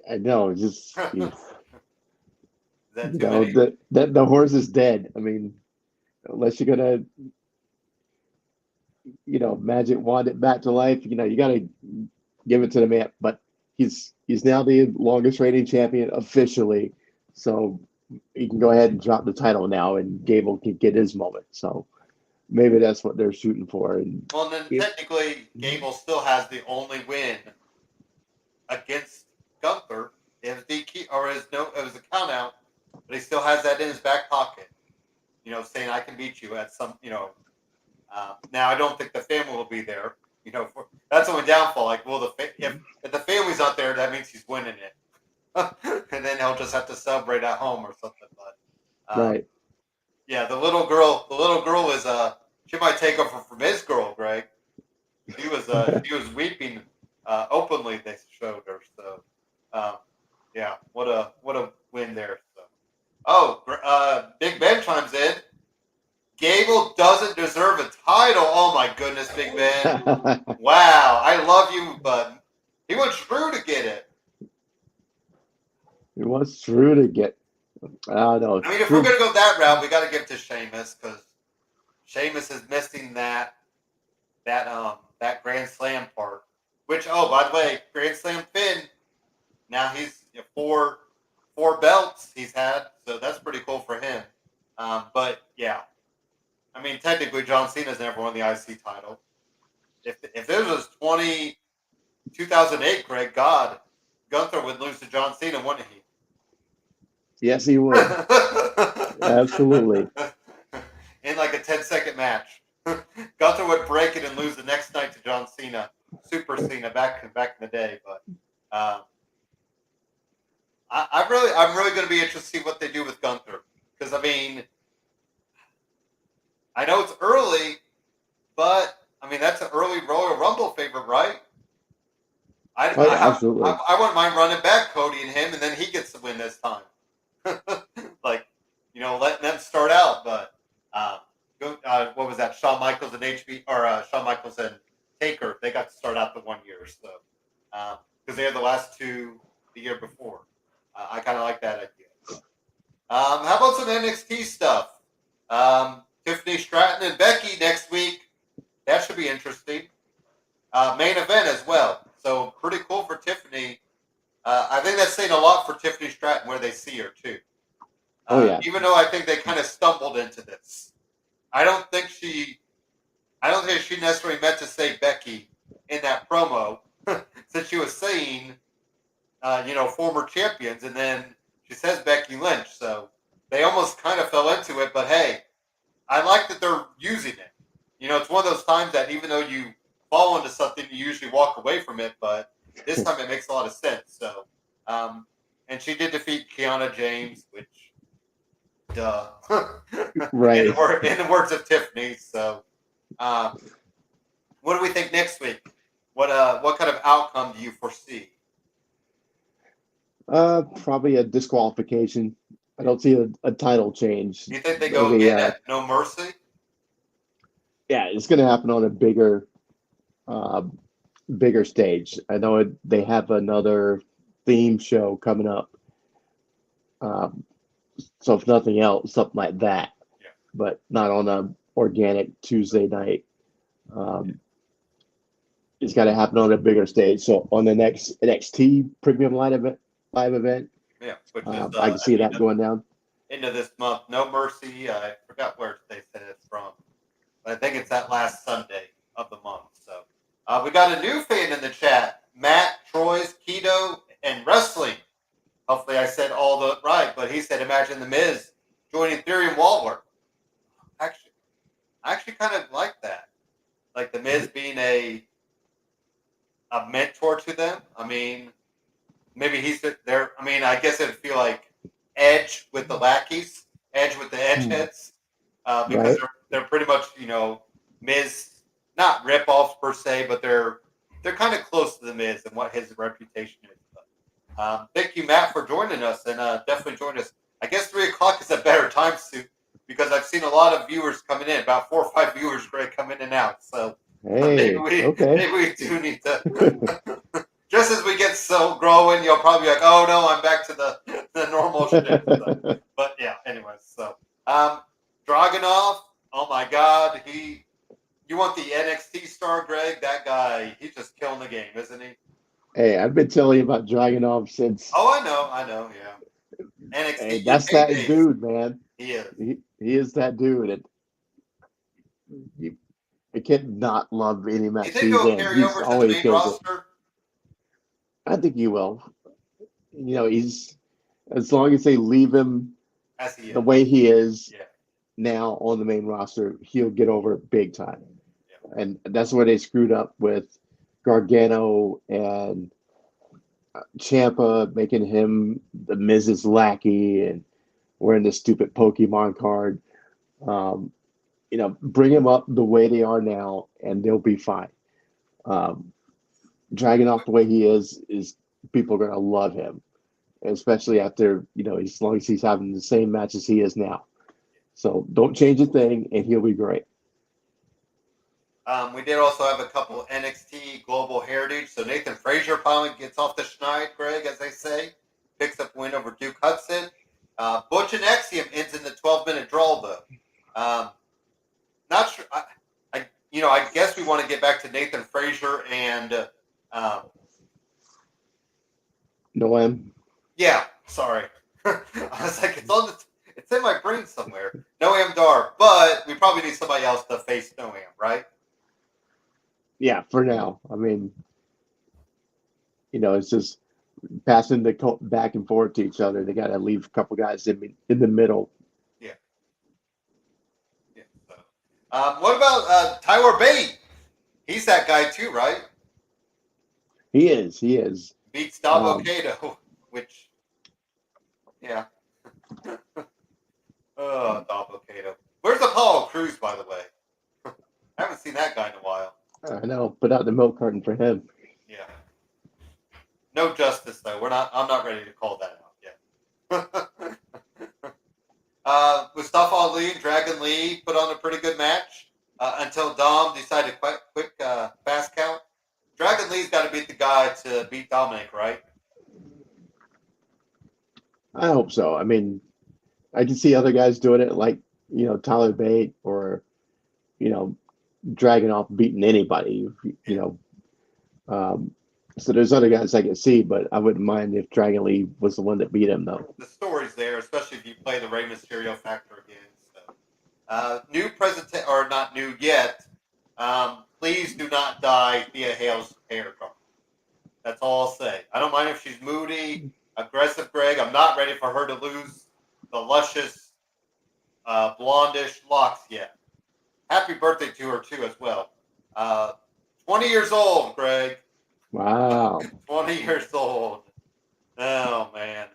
I know, just, Is that you too know, many? that the horse is dead. I mean, unless you're gonna, magic wand it back to life, you gotta give it to the man. But he's now the longest reigning champion officially, so he can go ahead and drop the title now, and Gable can get his moment. So maybe that's what they're shooting for. And Well, then technically, Gable still has the only win against Gunther. It was DQ, or it was a count out, but he still has that in his back pocket. Saying I can beat you at some. Now I don't think the family will be there. That's the only downfall. Like, well, if the family's not there, that means he's winning it, and then he'll just have to celebrate at home or something. But right, yeah, the little girl is she might take over from his girl, Greg. She was weeping openly. They showed her. So yeah, what a win there. So Big Ben chimes in. Gable doesn't deserve a title. Oh my goodness, Big Ben. Wow, I love you, but he wants Drew to get it. he wants Drew to get. I don't know. I mean, if we're gonna go that route, we got to give it to Sheamus because Sheamus is missing that Grand Slam part. Which, by the way, Grand Slam Finn. Now he's four belts he's had, so that's pretty cool for him. But yeah, I mean, technically, John Cena's never won the IC title. If this was 2008, Greg, God, Gunther would lose to John Cena, wouldn't he? Yes, he would. Absolutely. In like a 10-second match. Gunther would break it and lose the next night to John Cena, Super Cena, back in the day. But I'm really going to be interested to see what they do with Gunther, because I mean, I know it's early, but I mean that's an early Royal Rumble favorite, right? Absolutely. I wouldn't mind running back Cody and him, and then he gets the win this time. Letting them start out. But what was that? Shawn Michaels and Shawn Michaels and Taker. They got to start out the 1 year, so because they had the last two the year before. I kind of like that idea. How about some NXT stuff? Tiffany Stratton and Becky next week. That should be interesting. Main event as well. So pretty cool for Tiffany. I think that's saying a lot for Tiffany Stratton where they see her too. Yeah. Even though I think they kind of stumbled into this. I don't think she necessarily meant to say Becky in that promo, since she was saying, former champions, and then she says Becky Lynch. So they almost kind of fell into it. But hey, I like that they're using it. It's one of those times that even though you fall into something, you usually walk away from it. But this time it makes a lot of sense. So, and she did defeat Kiana James, which, duh, right. in the words of Tiffany. So, what do we think next week? What kind of outcome do you foresee? Probably a disqualification. I don't see a title change. Do you think they go again at No Mercy? Yeah, it's going to happen on a bigger stage. I know they have another theme show coming up. So if nothing else, something like that, but not on a organic Tuesday night. It's got to happen on a bigger stage. So on the next NXT Premium Live event, yeah, which is, I can see that going down. Into this month, No Mercy. I forgot where they said it's from, but I think it's that last Sunday of the month. So we got a new fan in the chat, Matt Troy's Keto and Wrestling. Hopefully I said all the right, but he said, imagine The Miz joining Theory and Wahlberg. I actually kind of like that. Like The Miz being a mentor to them. I mean, maybe he's there. I mean, I guess it'd feel like Edge with the lackeys, Edge with the edgeheads, because they're pretty much, Miz, not rip-offs per se, but they're kind of close to The Miz and what his reputation is. But, Thank you, Matt, for joining us, and definitely join us. I guess 3 o'clock is a better time suit because I've seen a lot of viewers coming in, about 4 or 5 viewers, Greg, come in and out. So Hey, okay. maybe we do need to. Just as we get so growing, you'll probably be like, "Oh no, I'm back to the normal shit." So, but yeah, anyways. So Dragunov, oh my God, you want the NXT star, Greg? That guy, he's just killing the game, isn't he? Hey, I've been telling you about Dragunov since. Oh, I know, yeah. NXT Hey, that's UK that days. dude, man. He is. He is that dude. And you can't not love any You match think he's he'll in. carry He's over to the always main kills it. roster? I think he will. He's as long as they leave him As he is. the way he is Yeah. now on the main roster, he'll get over big time. Yeah. And that's where they screwed up with Gargano and Ciampa, making him the Miz's lackey and wearing the stupid Pokemon card. Bring him up the way they are now, and they'll be fine. Dragging off the way he is people are going to love him, especially after, as long as he's having the same matches he is now. So don't change a thing, and he'll be great. We did also have a couple NXT Global Heritage. So Nathan Frazier finally gets off the schneid, Greg, as they say. Picks up a win over Duke Hudson. Butch and Axiom ends in the 12-minute draw, though. Not sure. I guess we want to get back to Nathan Frazier and Noam? Yeah, sorry. I was like, it's in my brain somewhere. Noam Dar, but we probably need somebody else to face Noam, right? Yeah, for now. I mean, it's just passing the coat back and forth to each other. They got to leave a couple guys in the middle. Yeah. Yeah. So, what about Tyler Bate? He's that guy too, right? He is. Beats Davo Kato, which, yeah. Oh, Davo Kato. Where's Apollo Crews, by the way? I haven't seen that guy in a while. I know. Put out the milk carton for him. Yeah. No justice though. I'm not ready to call that out yet. Mustafa Ali and Dragon Lee put on a pretty good match until Dom decided to quick fast count. Dragon Lee's got to beat the guy to beat Dominic, right? I hope so. I mean, I can see other guys doing it, like Tyler Bate or Dragon off beating anybody. So there's other guys I can see, but I wouldn't mind if Dragon Lee was the one that beat him, though. The story's there, especially if you play the Rey Mysterio factor again. So, new presentation, or not new yet. Please do not dye Thea Hale's hair color. That's all I'll say. I don't mind if she's moody, aggressive, Greg. I'm not ready for her to lose the luscious, blondish locks yet. Happy birthday to her, too, as well. 20 years old, Greg. Wow. 20 years old. Oh, man.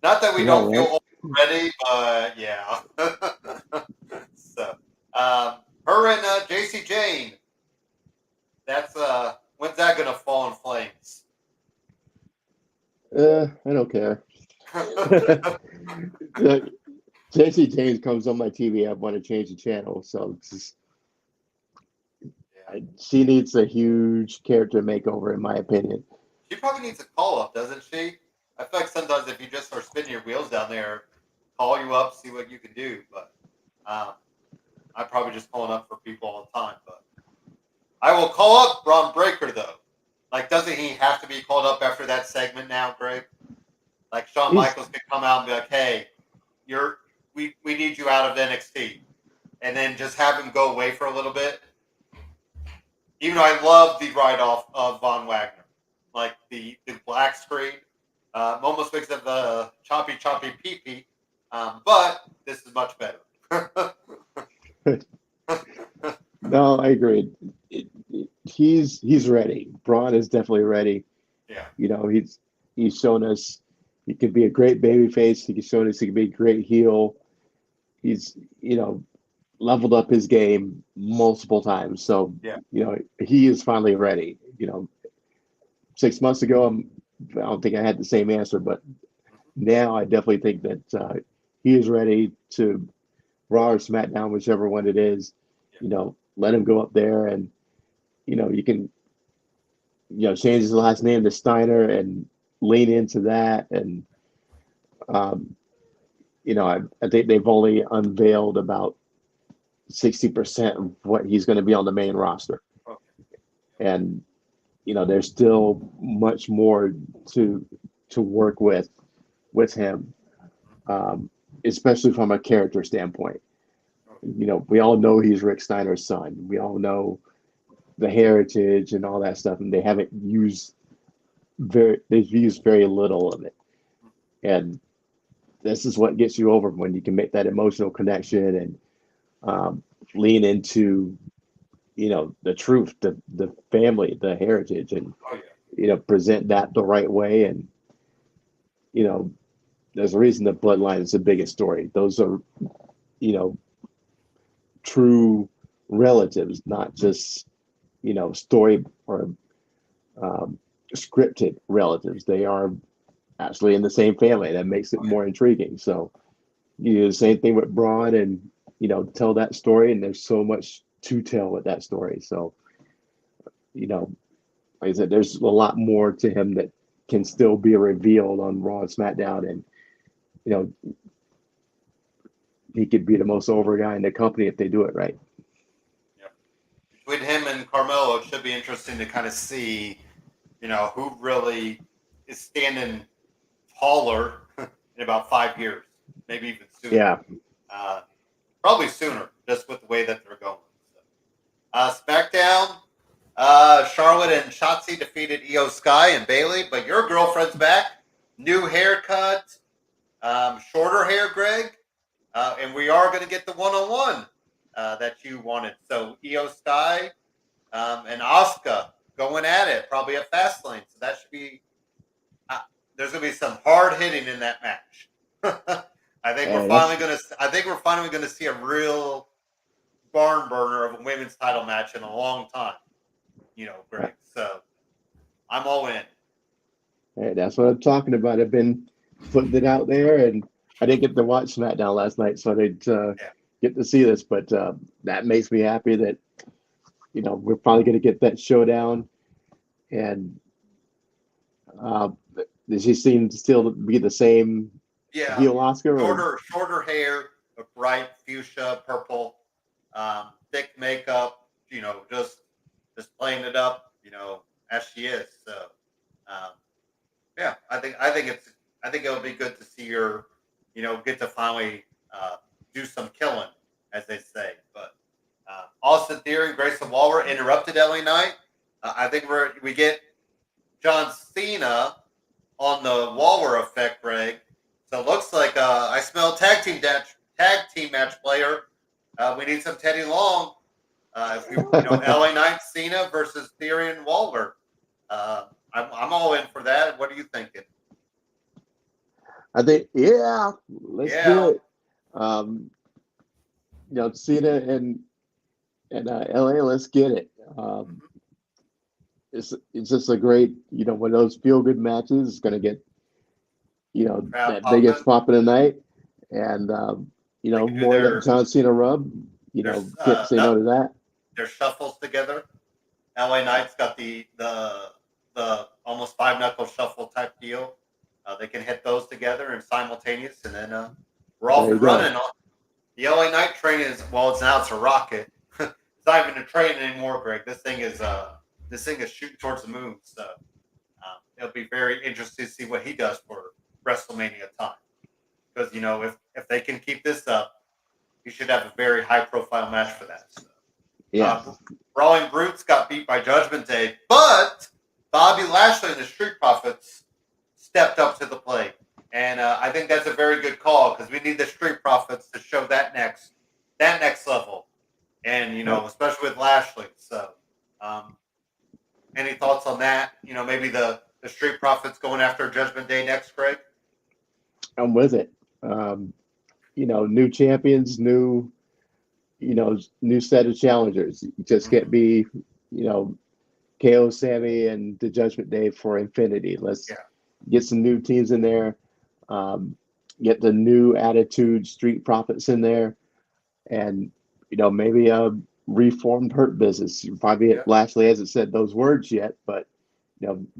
Not that we don't feel old already, but yeah. So, her and JC Jane. That's when's that gonna fall in flames? I don't care. JC James comes on my TV. I want to change the channel, so it's just, she needs a huge character makeover, in my opinion. She probably needs a call up, doesn't she? I feel like sometimes if you just start spinning your wheels down there, call you up, see what you can do. But I'm probably just calling up for people all the time. But I will call up Ron Breaker though. Like, doesn't he have to be called up after that segment now, Greg? Like Shawn Michaels could come out and be like, "Hey, we need you out of NXT," and then just have him go away for a little bit. Even though I love the write-off of Von Wagner, like the black screen, almost makes it the choppy pee-pee, but this is much better. No, I agree. He's ready. Braun is definitely ready. Yeah. He's shown us he could be a great baby face. He's shown us he could be a great heel. He's leveled up his game multiple times. So yeah. He is finally ready. 6 months ago, I don't think I had the same answer, but now I definitely think that he is ready to Raw or SmackDown, whichever one it is. Let him go up there, and you can change his last name to Steiner and lean into that. And um, I think they've only unveiled about 60% of what he's going to be on the main roster, and there's still much more to work with him, especially from a character standpoint. We all know he's Rick Steiner's son. We all know the heritage and all that stuff, and they've used very little of it. And this is what gets you over when you can make that emotional connection and lean into the truth, the family, the heritage, and present that the right way. And there's a reason the bloodline is the biggest story. Those are true relatives, not just story or scripted relatives. They are actually in the same family. That makes it more intriguing. So you do the same thing with Braun, and tell that story, and there's so much to tell with that story. So like I said, there's a lot more to him that can still be revealed on Raw and SmackDown, and he could be the most over guy in the company if they do it right. Between him and Carmelo, it should be interesting to kind of see, who really is standing taller in about 5 years, maybe even sooner. Yeah. Probably sooner, just with the way that they're going. So. SmackDown, Charlotte and Shotzi defeated Io Sky and Bailey, but your girlfriend's back. New haircut, shorter hair, Greg, and we are going to get the one-on-one that you wanted. So Io Sky and Asuka going at it, probably a fast lane. So that should be. There's going to be some hard hitting in that match. I think we're finally going to see a real barn burner of a women's title match in a long time. Greg. So I'm all in. Hey, that's what I'm talking about. I've been putting it out there, and I didn't get to watch SmackDown last night, so I didn't get to see this. But that makes me happy that we're probably going to get that showdown. And does she seem to still be the same? Yeah, heel Asuka, shorter hair, a bright fuchsia purple, thick makeup. Just playing it up. As she is. So, I think it'll be good to see her. Get to finally do some killing, as they say. But Austin Theory and Grayson Waller interrupted LA Knight. I think we get John Cena on the Waller effect, Greg. So it looks like I smell tag team match player. We need some Teddy Long. LA Knight, Cena versus Theory and Waller. I'm all in for that. What are you thinking? I think, let's do it. Cena and LA, let's get it. It's just a great, one of those feel good matches. It's going to get, that biggest pop of the night, and more than John Cena rub. Can't say no to that. Their shuffles together. LA Knight's got the almost 5-knuckle shuffle type deal. They can hit those together and simultaneous, and then we're off and running. The LA Knight train is it's a rocket. It's not even a train anymore, Greg. This thing is shooting towards the moon. So it'll be very interesting to see what he does for WrestleMania time. Because if they can keep this up, he should have a very high profile match for that. So. Yeah. Brawling Brutes got beat by Judgment Day, but Bobby Lashley and the Street Profits stepped up to the plate. And I think that's a very good call because we need the Street Profits to show that next level. And, especially with Lashley. So any thoughts on that? Maybe the Street Profits going after Judgment Day next, Greg? I'm with it. New champions, new set of challengers. You just can't be, KO Sammy and the Judgment Day for Infinity. Let's get some new teams in there. Get the new Attitude Street Profits in there, and maybe a reformed Hurt Business. Probably Lashley hasn't said those words yet, but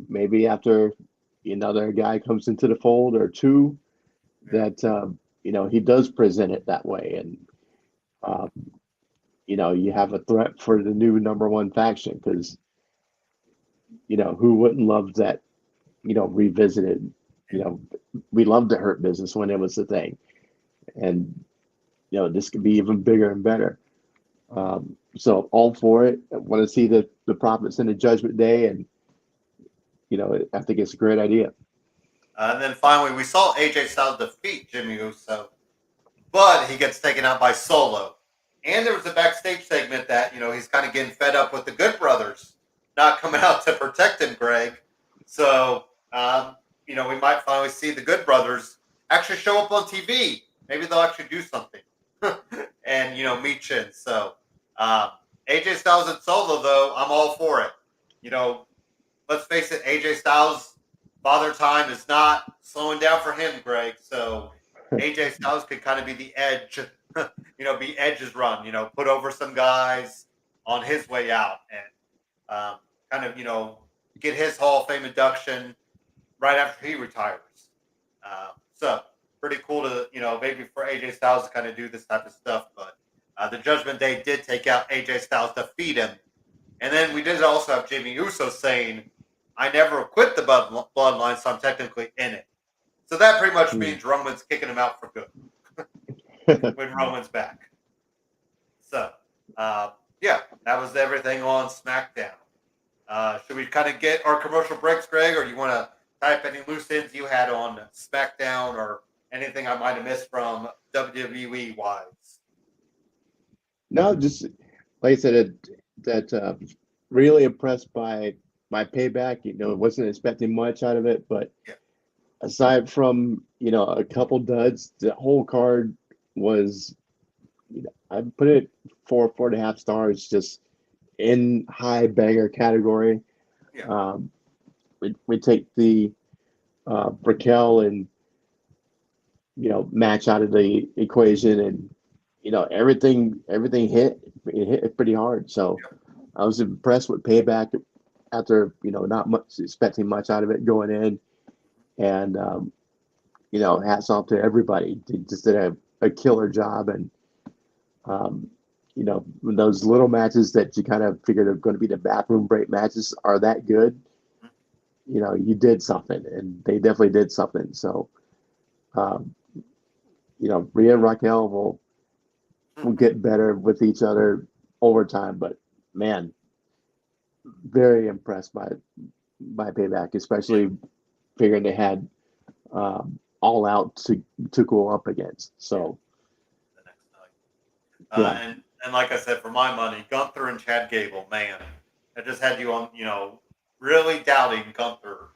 maybe after another guy comes into the fold or two, that he does present it that way, and you have a threat for the new number one faction, because who wouldn't love that revisited. We loved the Hurt Business when it was the thing, and this could be even bigger and better. So all for it. I want to see the Profits in the Judgment Day, and I think it's a great idea. And then finally, we saw AJ Styles defeat Jimmy Uso, but he gets taken out by Solo. And there was a backstage segment that he's kind of getting fed up with the Good Brothers not coming out to protect him, Greg. So we might finally see the Good Brothers actually show up on TV. Maybe they'll actually do something and meet Chin. So AJ Styles and Solo, though, I'm all for it. Let's face it, AJ Styles' father time is not slowing down for him, Greg. So AJ Styles could kind of be the edge, be Edge's run. Put over some guys on his way out, and kind of get his Hall of Fame induction right after he retires. So pretty cool to maybe for AJ Styles to kind of do this type of stuff. But the Judgment Day did take out AJ Styles to defeat him. And then we did also have Jimmy Uso saying, I never quit the bloodline, so I'm technically in it. So that pretty much means Roman's kicking him out for good when Roman's back. So, that was everything on SmackDown. Should we kind of get our commercial breaks, Greg, or you want to type any loose ends you had on SmackDown or anything I might have missed from WWE-wise? No, just like I said, that really impressed by my Payback. Wasn't expecting much out of it, but aside from a couple duds, the whole card was, I put it 4.5 stars, just in high banger category. We take the Raquel and match out of the equation, and everything hit. It hit pretty hard. So I was impressed with Payback after not much expecting much out of it going in, and hats off to everybody. They just did a killer job, and those little matches that you kind of figured are going to be the bathroom break matches are that good. You did something, and they definitely did something. So Rhea and Raquel will get better with each other over time, but man, very impressed by Payback, especially figuring they had All Out to go up against. So the next night. And like I said, for my money, Gunther and Chad Gable, man, I just had you on, really doubting Gunther,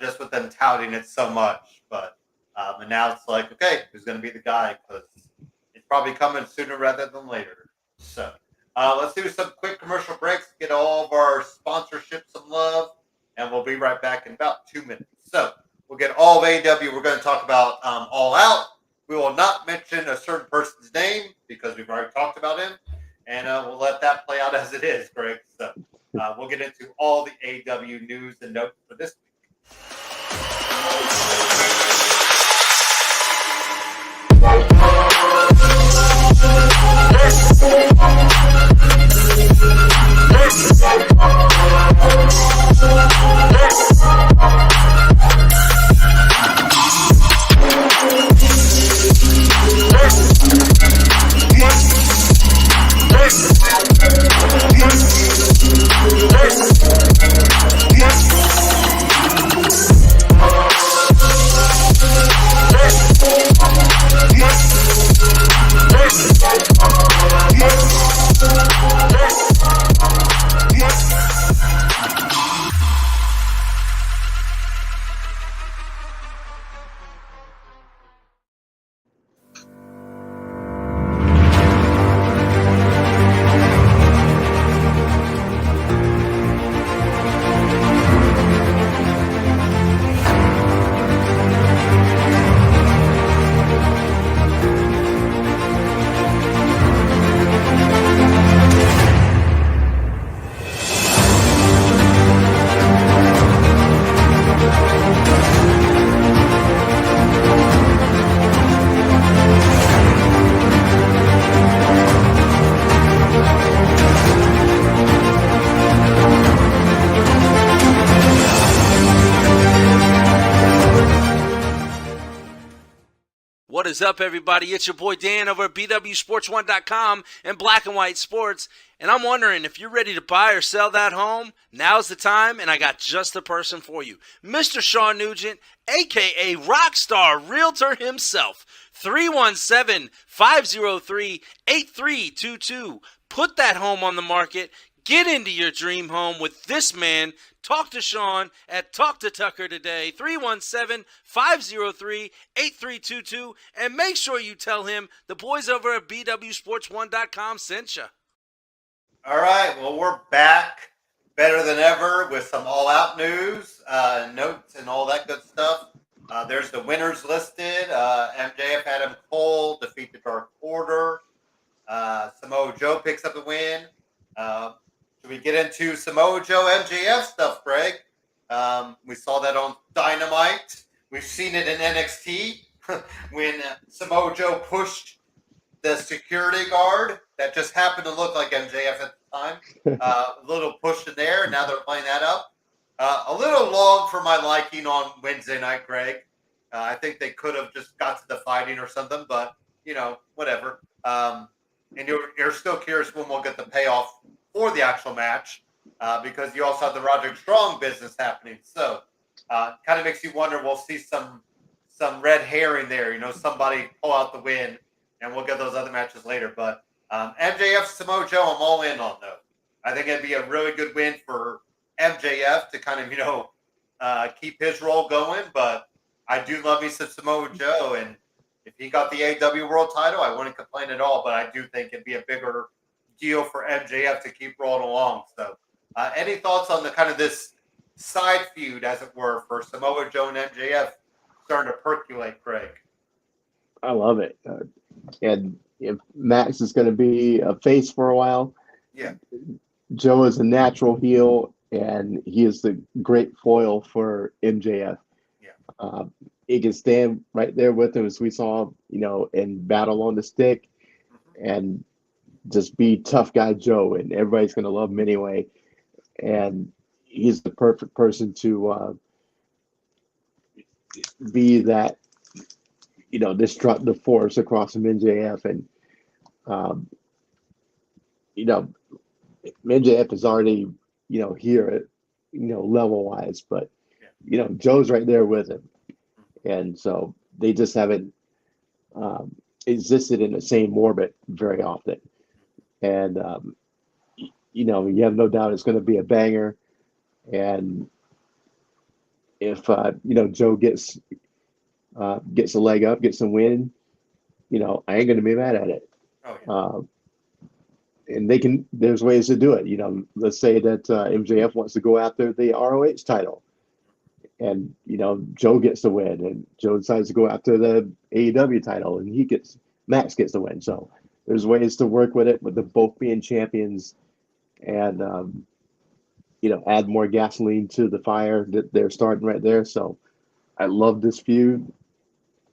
just with them touting it so much. But and now it's like, okay, who's going to be the guy? Because it's probably coming sooner rather than later. So let's do some quick commercial breaks, get all of our sponsorships some love, and we'll be right back in about 2 minutes. So we'll get all of AEW. We're going to talk about All Out. We will not mention a certain person's name because we've already talked about him, and we'll let that play out as it is, Greg. So we'll get into all the AEW news and notes for this week. What is up, everybody? It's your boy Dan over at BWSPORTS1.com and Black and White Sports. And I'm wondering if you're ready to buy or sell that home, now's the time, and I got just the person for you. Mr. Sean Nugent, a.k.a. Rockstar Realtor himself. 317-503-8322. Put that home on the market. Get into your dream home with this man. Talk to Sean at Talk to Tucker today, 317-503-8322, and make sure you tell him the boys over at BWSports1.com sent you. All right, well, we're back better than ever with some all-out news, notes, and all that good stuff. There's the winners listed. MJF Adam Cole defeat the Dark Order. Samoa Joe picks up the win. Should we get into Samoa Joe MJF stuff, Greg? We saw that on Dynamite. We've seen it in NXT when Samoa Joe pushed the security guard that just happened to look like MJF at the time. A little push in there, and now they're playing that up. A little long for my liking on Wednesday night, Greg. I think they could have just got to the fighting or something, but, whatever. And you're still curious when we'll get the payoff for the actual match, because you also have the Roderick Strong business happening. So kind of makes you wonder, we'll see some red herring there, somebody pull out the win, and we'll get those other matches later. But MJF, Samoa Joe, I'm all in on though. I think it'd be a really good win for MJF to kind of, keep his role going. But I do love me some Samoa Joe, and if he got the AEW World title, I wouldn't complain at all. But I do think it'd be a bigger deal for MJF to keep rolling along. So any thoughts on the kind of this side feud, as it were, for Samoa Joe and MJF starting to percolate, Craig? I love it. And if Max is going to be a face for a while, yeah, Joe is a natural heel, and he is the great foil for MJF. Yeah. He can stand right there with him, as we saw, in Battle on the Stick, and just be tough guy Joe, and everybody's going to love him anyway. And he's the perfect person to be that, destructive force across from MJF. And, MJF is already, here, level wise, but, Joe's right there with him. And so they just haven't existed in the same orbit very often. And, you have no doubt it's going to be a banger. And if, Joe gets a leg up, gets a win, I ain't going to be mad at it. Oh, yeah. And there's ways to do it. Let's say that MJF wants to go after the ROH title, and, Joe gets the win, and Joe decides to go after the AEW title, and Max gets the win. So there's ways to work with it, with them both being champions, and, add more gasoline to the fire that they're starting right there. So I love this feud.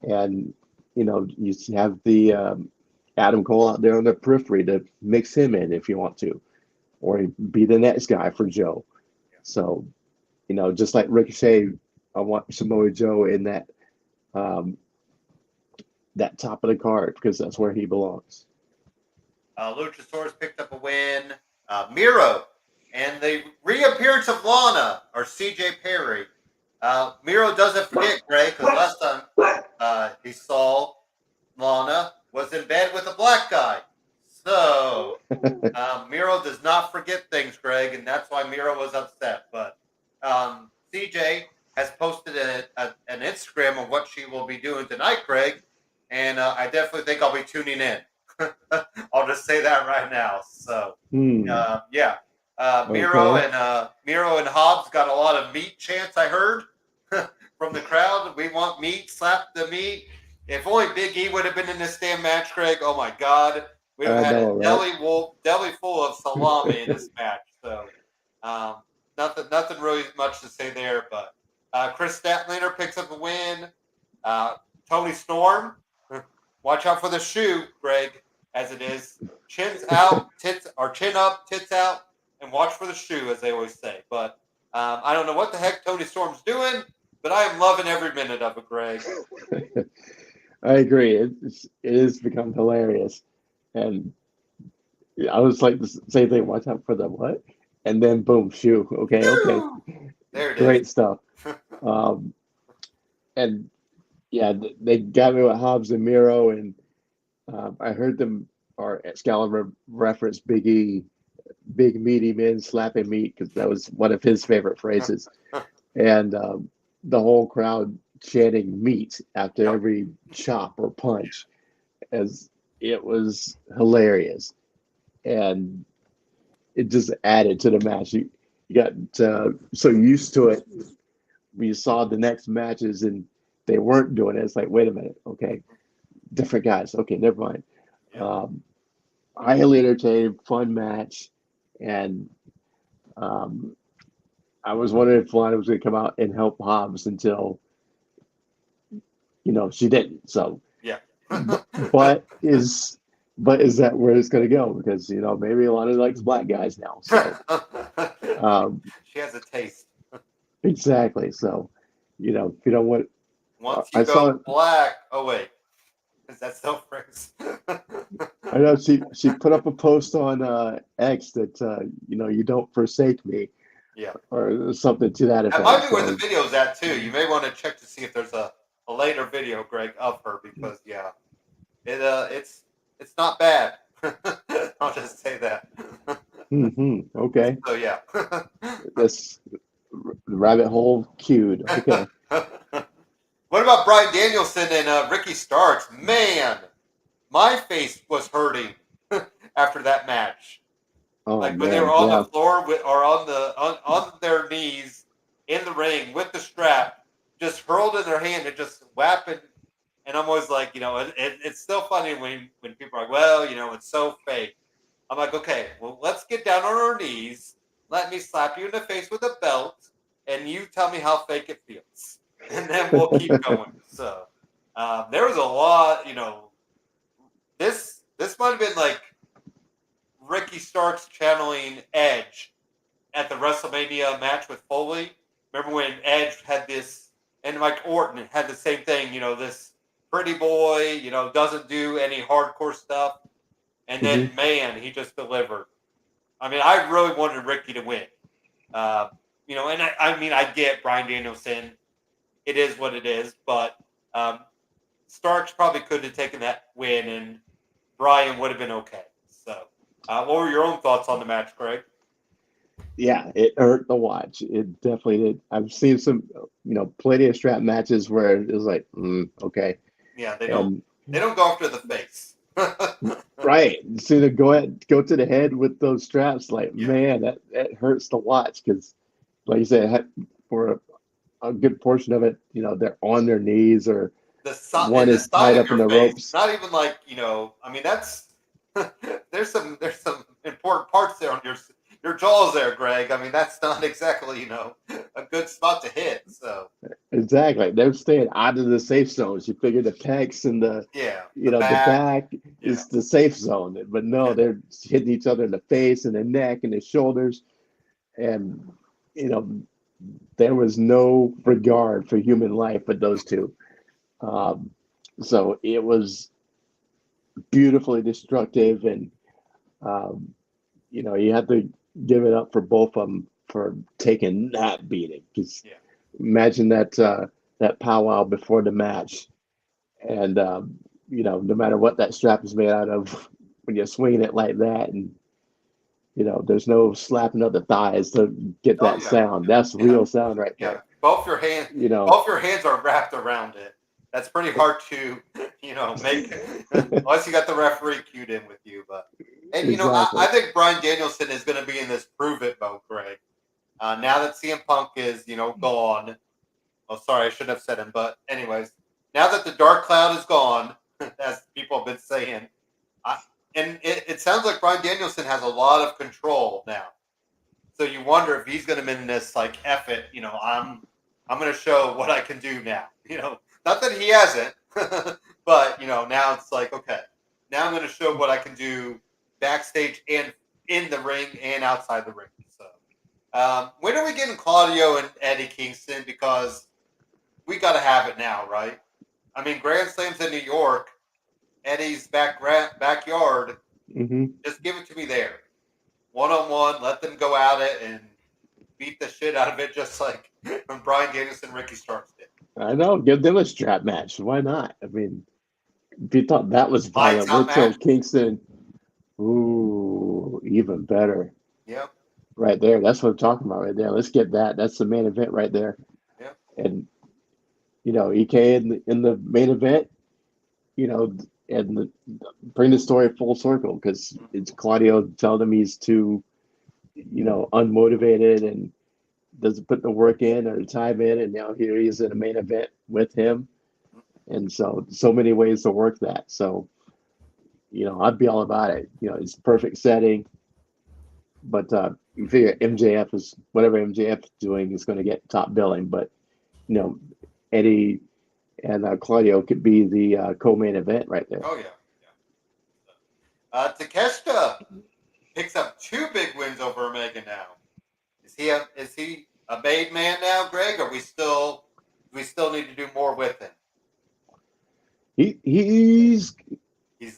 And, you have the Adam Cole out there on the periphery to mix him in if you want to, or be the next guy for Joe. Yeah. So, just like Ricochet, I want Samoa Joe in that top of the card, because that's where he belongs. Luchasaurus picked up a win. Miro and the reappearance of Lana, or CJ Perry. Miro doesn't forget, Greg, because last time he saw Lana was in bed with a black guy. So Miro does not forget things, Greg, and that's why Miro was upset. But CJ has posted an Instagram of what she will be doing tonight, Greg, and I definitely think I'll be tuning in. I'll just say that right now. So, yeah. Miro and Hobbs got a lot of meat chants, I heard, from the crowd. We want meat, slap the meat. If only Big E would have been in this damn match, Craig, oh my God. We would have had a deli full of salami in this match. So, nothing really much to say there. But Chris Statlander picks up a win. Tony Storm, watch out for the shoe, Greg, as it is. Chin's out, chin up, tits out, and watch for the shoe, as they always say. But I don't know what the heck Tony Storm's doing, but I am loving every minute of it, Greg. I agree. It has become hilarious, and I was like the same thing. Watch out for the what? And then boom, shoe. Okay, There it is. great stuff. Um, and yeah, they got me with Hobbs and Miro, and I heard them or Excalibur reference Big E, big meaty men slapping meat because that was one of his favorite phrases, and the whole crowd chanting meat after Yep. every chop or punch, as it was hilarious, and it just added to the match. You got so used to it when you saw the next matches and they weren't doing it. It's like, wait a minute, okay, different guys. Okay, never mind. Yep. Highly entertaining, fun match, and um, I was wondering if Lana was going to come out and help Hobbs until she didn't. So, Yeah. but is that where it's going to go? Because maybe Lana likes black guys now. So She has a taste. exactly. So if you know what Once I you saw, go black. Oh wait, is that still phrase? I know she put up a post on X that you don't forsake me. Yeah. Or something to that That effect. might be where the So, video's at too. You may want to check to see if there's a later video, Greg, of her because it's not bad. I'll just say that. okay, So yeah. this rabbit hole queued. Okay. What about Bryan Danielson and Ricky Starks? Man, my face was hurting after that match. Oh Like when they were man, on the yeah. floor or on their knees in the ring with the strap, just hurled in their hand and just whapping. And I'm always like, it's still funny when people are like, well, it's so fake. I'm like, okay, well, let's get down on our knees. Let me slap you in the face with a belt, and you tell me how fake it feels, and then we'll keep going. So there was a lot, This might have been like Ricky Starks channeling Edge at the WrestleMania match with Foley. Remember when Edge had this, and Mike Orton had the same thing, this pretty boy, doesn't do any hardcore stuff. And then, Mhm. man, he just delivered. I mean, I really wanted Ricky to win. And I mean, I get Bryan Danielson. It is what it is. But Starks probably could have taken that win, and Bryan would have been okay. So, what were your own thoughts on the match, Greg? Yeah, it hurt to watch. It definitely did. I've seen some, plenty of strap matches where it was like, okay, Yeah, they don't. and They don't go after the face. right, so to go to the head with those straps, like Yeah. man, that hurts to watch because, like you said, for a good portion of it, they're on their knees or The one the is side tied of up in your the face. ropes. Not even like I mean, that's there's some important parts there on your jaws there, Greg. I mean, that's not exactly a good spot to hit. So Exactly. They're staying out of the safe zones. You figure the pecs and the yeah, the you know the back. back Yeah, is the safe zone, but no, yeah, they're hitting each other in the face and the neck and the shoulders, and you know there was no regard for human life but those two. Um, so it was beautifully destructive, and um, you had to give it up for both of them for taking that beating. Because yeah. imagine that powwow before the match, and no matter what that strap is made out of, when you're swinging it like that, and there's no slapping of the thighs to get Oh that yeah, sound. That's yeah, real sound right yeah. there. You know, Both your hands are wrapped around it. That's pretty hard to make unless you got the referee cued in with you. But and I exactly. think Bryan Danielson is going to be in this prove it mode, Greg. Now that CM Punk is, gone. Oh, sorry, I shouldn't have said him. But anyways, now that the dark cloud is gone, as people have been saying, I, and it sounds like Bryan Danielson has a lot of control now. So you wonder if he's going to be in this like, F it, I'm going to show what I can do now. Not that he hasn't, but now it's like, okay, now I'm going to show what I can do backstage and in the ring and outside the ring. So when are we getting Claudio and Eddie Kingston? Because we got to have it now, right? I mean, Grand Slam's in New York, Eddie's backyard. Mm-hmm. Just give it to me there, 1-on-1. Let them go at it and beat the shit out of it, just like when Brian Danielson and Ricky Starks did. I know. Give them a strap match. Why not? I mean, if you thought that was violent, Lights out wait till match. Kingston. Ooh, even better. Yep. Right there. That's what I'm talking about right there. Let's get that. That's the main event right there. Yep. And, EK in the main event, and bring the story full circle because it's Claudio telling him he's too, unmotivated and doesn't put the work in or the time in. And now here he is in a main event with him. And so many ways to work that. So, I'd be all about it. It's perfect setting. But you figure MJF is whatever MJF is doing is going to get top billing. But, Eddie and Claudio could be the co-main event right there. Oh, yeah. Takeshita picks up 2 big wins over Omega now. Is he a made man now, Greg? Or do we still need to do more with him? He's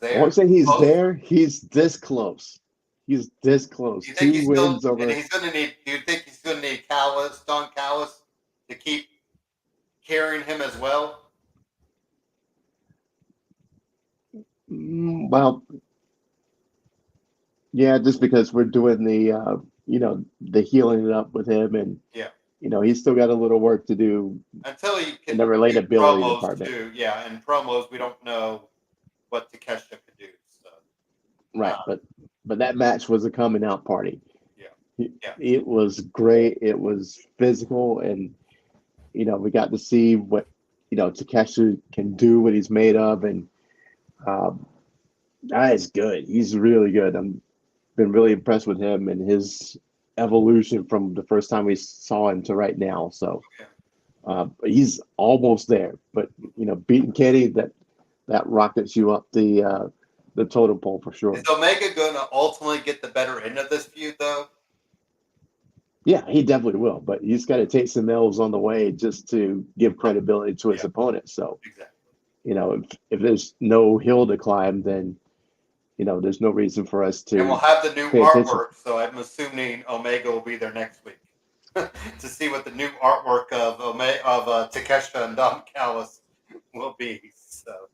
there. I won't say he's close. there. He's this close. He's this close. Do you think 2 wins over. And he's going to need. Do you think he's going to need Don Callis, to keep carrying him as well? Well, yeah, just because we're doing the the healing it up with him, and he's still got a little work to do until he can in the relatability promos department. too. Yeah, and promos we don't know what Takeshita could do. So. Right, but that match was a coming out party. Yeah. It was great. It was physical, and we got to see what Takeshi can do, what he's made of, and that is good. He's really good. I'm been really impressed with him and his evolution from the first time we saw him to right now. So he's almost there, but beating Kenny, that rockets you up the totem pole for sure. Is Omega going to ultimately get the better end of this feud, though? Yeah, he definitely will, but he's got to take some L's on the way just to give credibility to his opponent. So, exactly. If there's no hill to climb, then there's no reason for us to. And we'll have the new artwork, so I'm assuming Omega will be there next week to see what the new artwork of Takeshita and Don Callis will be. So,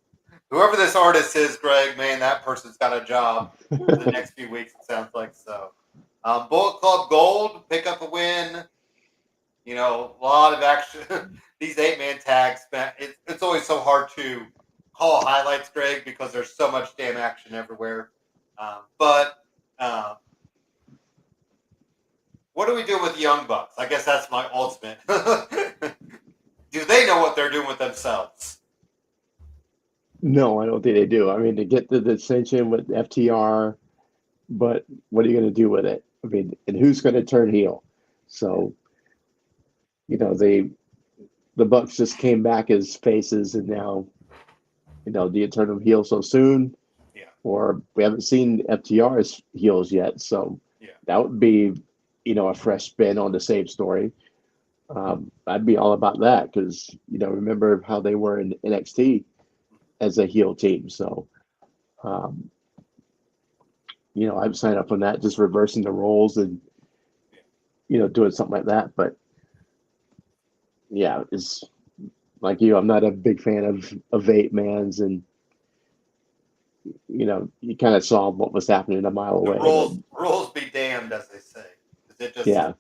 whoever this artist is, Greg, man, that person's got a job for the next few weeks. It sounds like so. Bullet Club Gold, pick up a win. A lot of action. These 8-man tags, man, it's always so hard to call highlights, Greg, because there's so much damn action everywhere. But what do we do with the Young Bucks? I guess that's my ultimate. Do they know what they're doing with themselves? No, I don't think they do. I mean, to get the dissension with FTR, but what are you going to do with it? I mean, and who's going to turn heel? So, the Bucks just came back as faces, and now, do you turn them heel so soon? Yeah. Or we haven't seen FTR as heels yet, so that would be, a fresh spin on the same story. I'd be all about that because, remember how they were in NXT as a heel team. So, I'd sign up on that, just reversing the roles and, doing something like that. But yeah, it's like I'm not a big fan of 8-mans, and you kind of saw what was happening a mile away. Rules be damned, as they say. It just, yeah.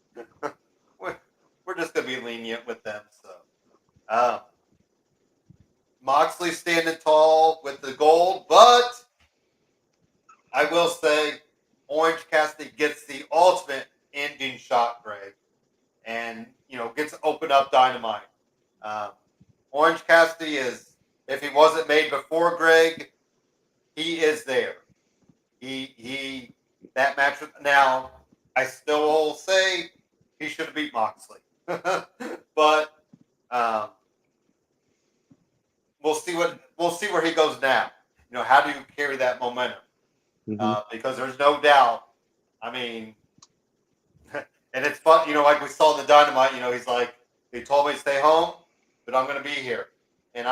we're just gonna be lenient with them. So, Moxley standing tall with the gold, but I will say Orange Cassidy gets the ultimate ending shot, Greg, and gets to open up Dynamite. Orange Cassidy is, if he wasn't made before, Greg, he is there. He that match now. I still will say he should have beat Moxley, but we'll see where he goes now. How do you carry that momentum? Because there's no doubt. I mean, and it's fun. Like we saw in the Dynamite. He's like, they told me to stay home, but I'm going to be here, and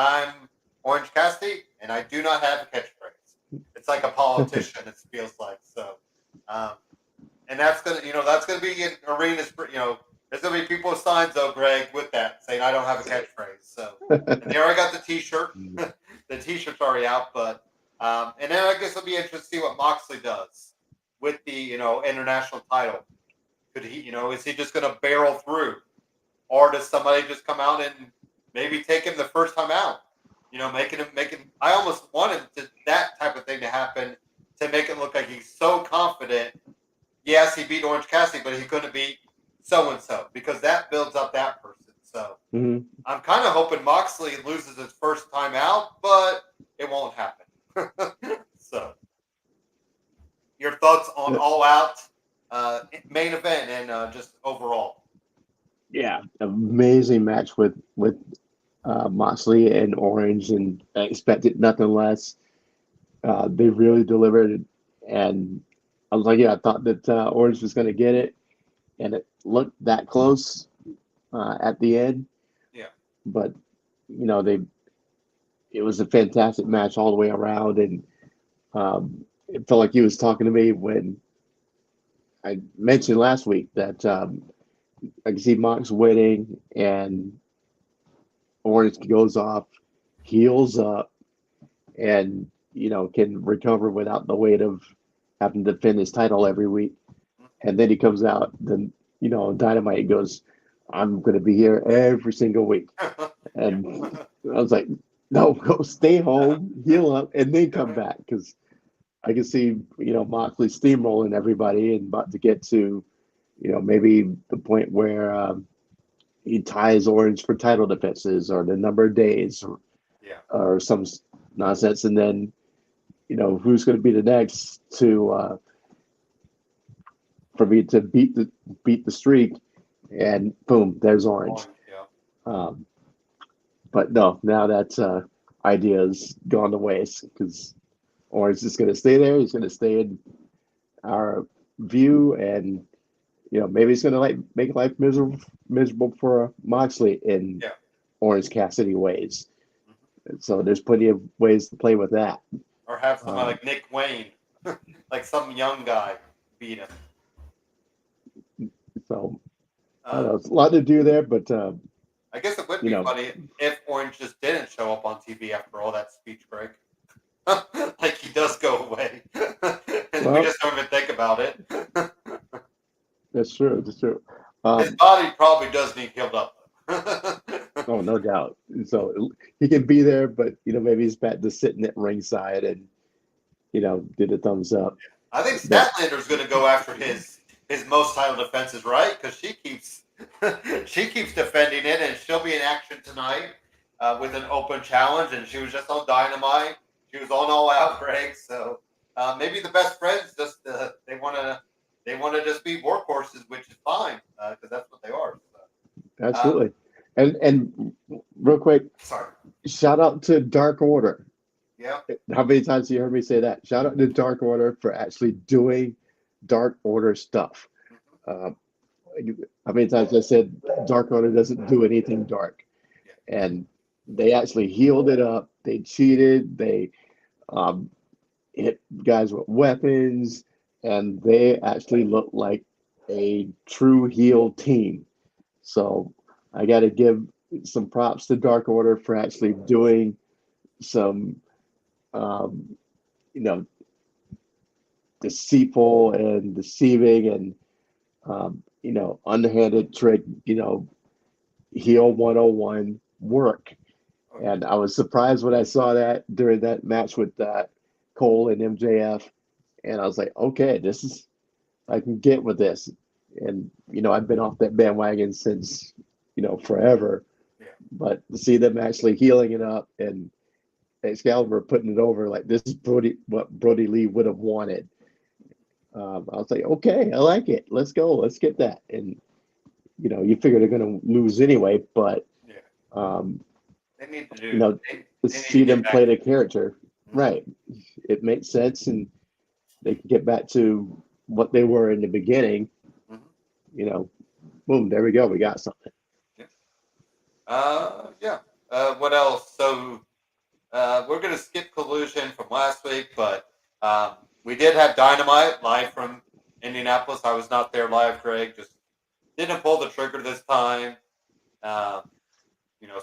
do not have a catchphrase. It's like a politician. It feels like so, and that's gonna be in arenas. There's gonna be people with signs though, Greg, with that saying I don't have a catchphrase. So and they already got the T-shirt. The T-shirt's already out, but and then I guess it'll be interesting to see what Moxley does with the international title. Could he, is he just gonna barrel through, or does somebody just come out and maybe take him the first time out? Making him. I almost wanted that type of thing to happen to make it look like he's so confident. Yes, he beat Orange Cassidy, but he couldn't beat so and so because that builds up that person. So I'm kind of hoping Moxley loses his first time out, but it won't happen. So, your thoughts on All Out main event and just overall? Yeah, amazing match with Moxley and Orange, and I expected nothing less. They really delivered, and I was like, I thought that Orange was going to get it, and it looked that close at the end. Yeah, but it was a fantastic match all the way around, and it felt like he was talking to me when I mentioned last week that I can see Mox winning and Orange goes off, heals up, and can recover without the weight of having to defend his title every week. And then he comes out, then Dynamite goes, I'm going to be here every single week. And I was like, no, go stay home, heal up, and then come back, because I can see Moxley steamrolling everybody and about to get to maybe the point where he ties Orange for title defenses or the number of days or some nonsense, and then who's going to be the next to for me to beat the streak, and boom, there's Orange. But no, now that idea's gone to waste, because Orange is going to stay there. He's going to stay in our view, and maybe he's going to make life miserable for Moxley in Orange Cassidy ways. So there's plenty of ways to play with that. Or have somebody like Nick Wayne, like some young guy, beat him. So I don't know, it's a lot to do there, but I guess it would be funny if Orange just didn't show up on TV after all that speech break. Like he does go away, and we just don't even think about it. That's true. That's true. His body probably does need healed up. Oh, no doubt. So he can be there, but maybe he's back to sitting at ringside and did a thumbs up. I think Statlander's going to go after his most title defenses, right? Because she keeps defending it, and she'll be in action tonight with an open challenge. And she was just on Dynamite. She was on All Out, Greg. So maybe the best friends just they want to just be workhorses, which is fine because that's what they are. So. Absolutely. And real quick, sorry. Shout out to Dark Order. Yeah. How many times have you heard me say that? Shout out to Dark Order for actually doing Dark Order stuff. How many times I said Dark Order doesn't do anything dark, and they actually healed it up. They cheated. They hit guys with weapons, and they actually look like a true heel team. So I got to give some props to Dark Order for actually doing some, deceitful and deceiving and, underhanded trick, heel 101 work. And I was surprised when I saw that during that match with Cole and MJF. And I was like, okay, I can get with this. And, I've been off that bandwagon since, forever. Yeah. But to see them actually healing it up and Excalibur putting it over, like this is what Brody Lee would have wanted. I was like, okay, I like it. Let's go. Let's get that. And, you figure they're going to lose anyway, but, they need to do, to see them play the character. Mm-hmm. Right. It makes sense, and they can get back to what they were in the beginning. Mm-hmm. Boom, there we go. We got something. What else? So we're going to skip Collusion from last week, but we did have Dynamite live from Indianapolis. I was not there live, Greg. Just didn't pull the trigger this time.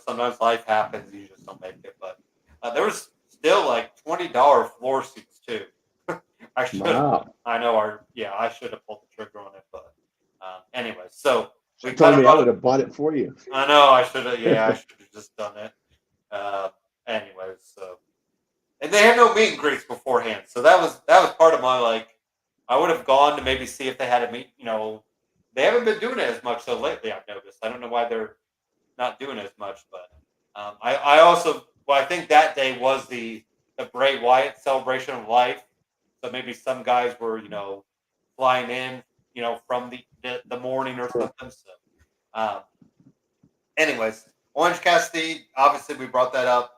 Sometimes life happens. You just don't make it. But there was still like $20 floor seats too. I should. Wow. I know. I should have pulled the trigger on it. But anyway, so we told me I would have bought it for you. I know. I should have. Yeah, I should have just done it. Anyways, so and they had no meet and greets beforehand, so that was part of my I would have gone to maybe see if they had a meet. They haven't been doing it as much so lately. I've noticed. I don't know why they're not doing as much, but I think that day was the Bray Wyatt celebration of life. So maybe some guys were flying in from the morning or something. So anyways, Orange Cassidy, obviously we brought that up.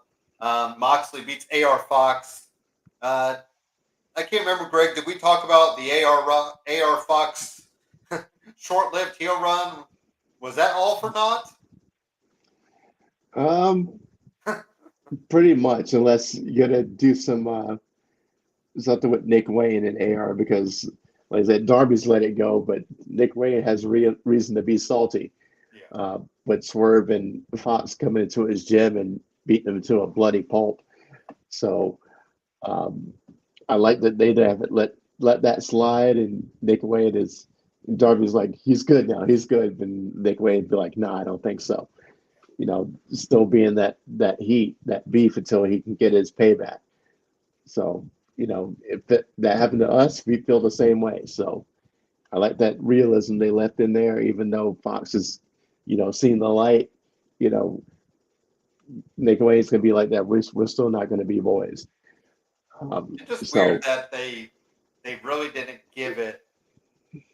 Moxley beats AR Fox. I can't remember, Greg. Did we talk about the AR Fox short-lived heel run? Was that all for naught? Pretty much, unless you're gonna do some something with Nick Wayne and AR, because like I said, Darby's let it go, but Nick Wayne has reason to be salty. Yeah. With Swerve and Fox coming into his gym and beating him to a bloody pulp. So I like that they haven't let that slide, and Nick Wayne Darby's like, he's good now, he's good, and Nick Wayne would be like, no, I don't think so. Still being that heat, that beef until he can get his payback. So, if that happened to us, we feel the same way. So I like that realism they left in there, even though Fox is, seeing the light, Nick Wayne's going to be like that. We're still not going to be boys. It's just weird that they really didn't give it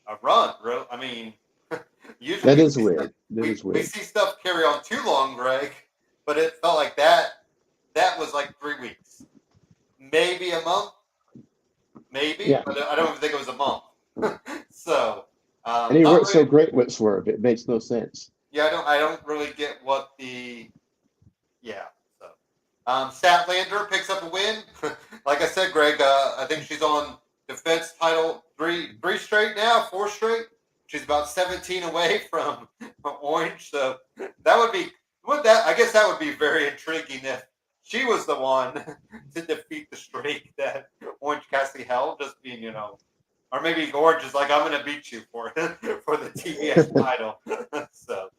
a run, bro. I mean, usually that is weird. We see stuff carry on too long, Greg, but it felt like that was like 3 weeks, maybe a month, maybe, but I don't even think it was a month. So, and he worked so great with Swerve, it makes no sense. Yeah, I don't really get what So, Statlander picks up a win. Like I said, Greg, I think she's on defense title three straight now, 4 straight. She's about 17 away from Orange, so I guess that would be very intriguing if she was the one to defeat the streak that Orange Cassidy held, just being, or maybe Orange is like, I'm going to beat you for the TBS title. So,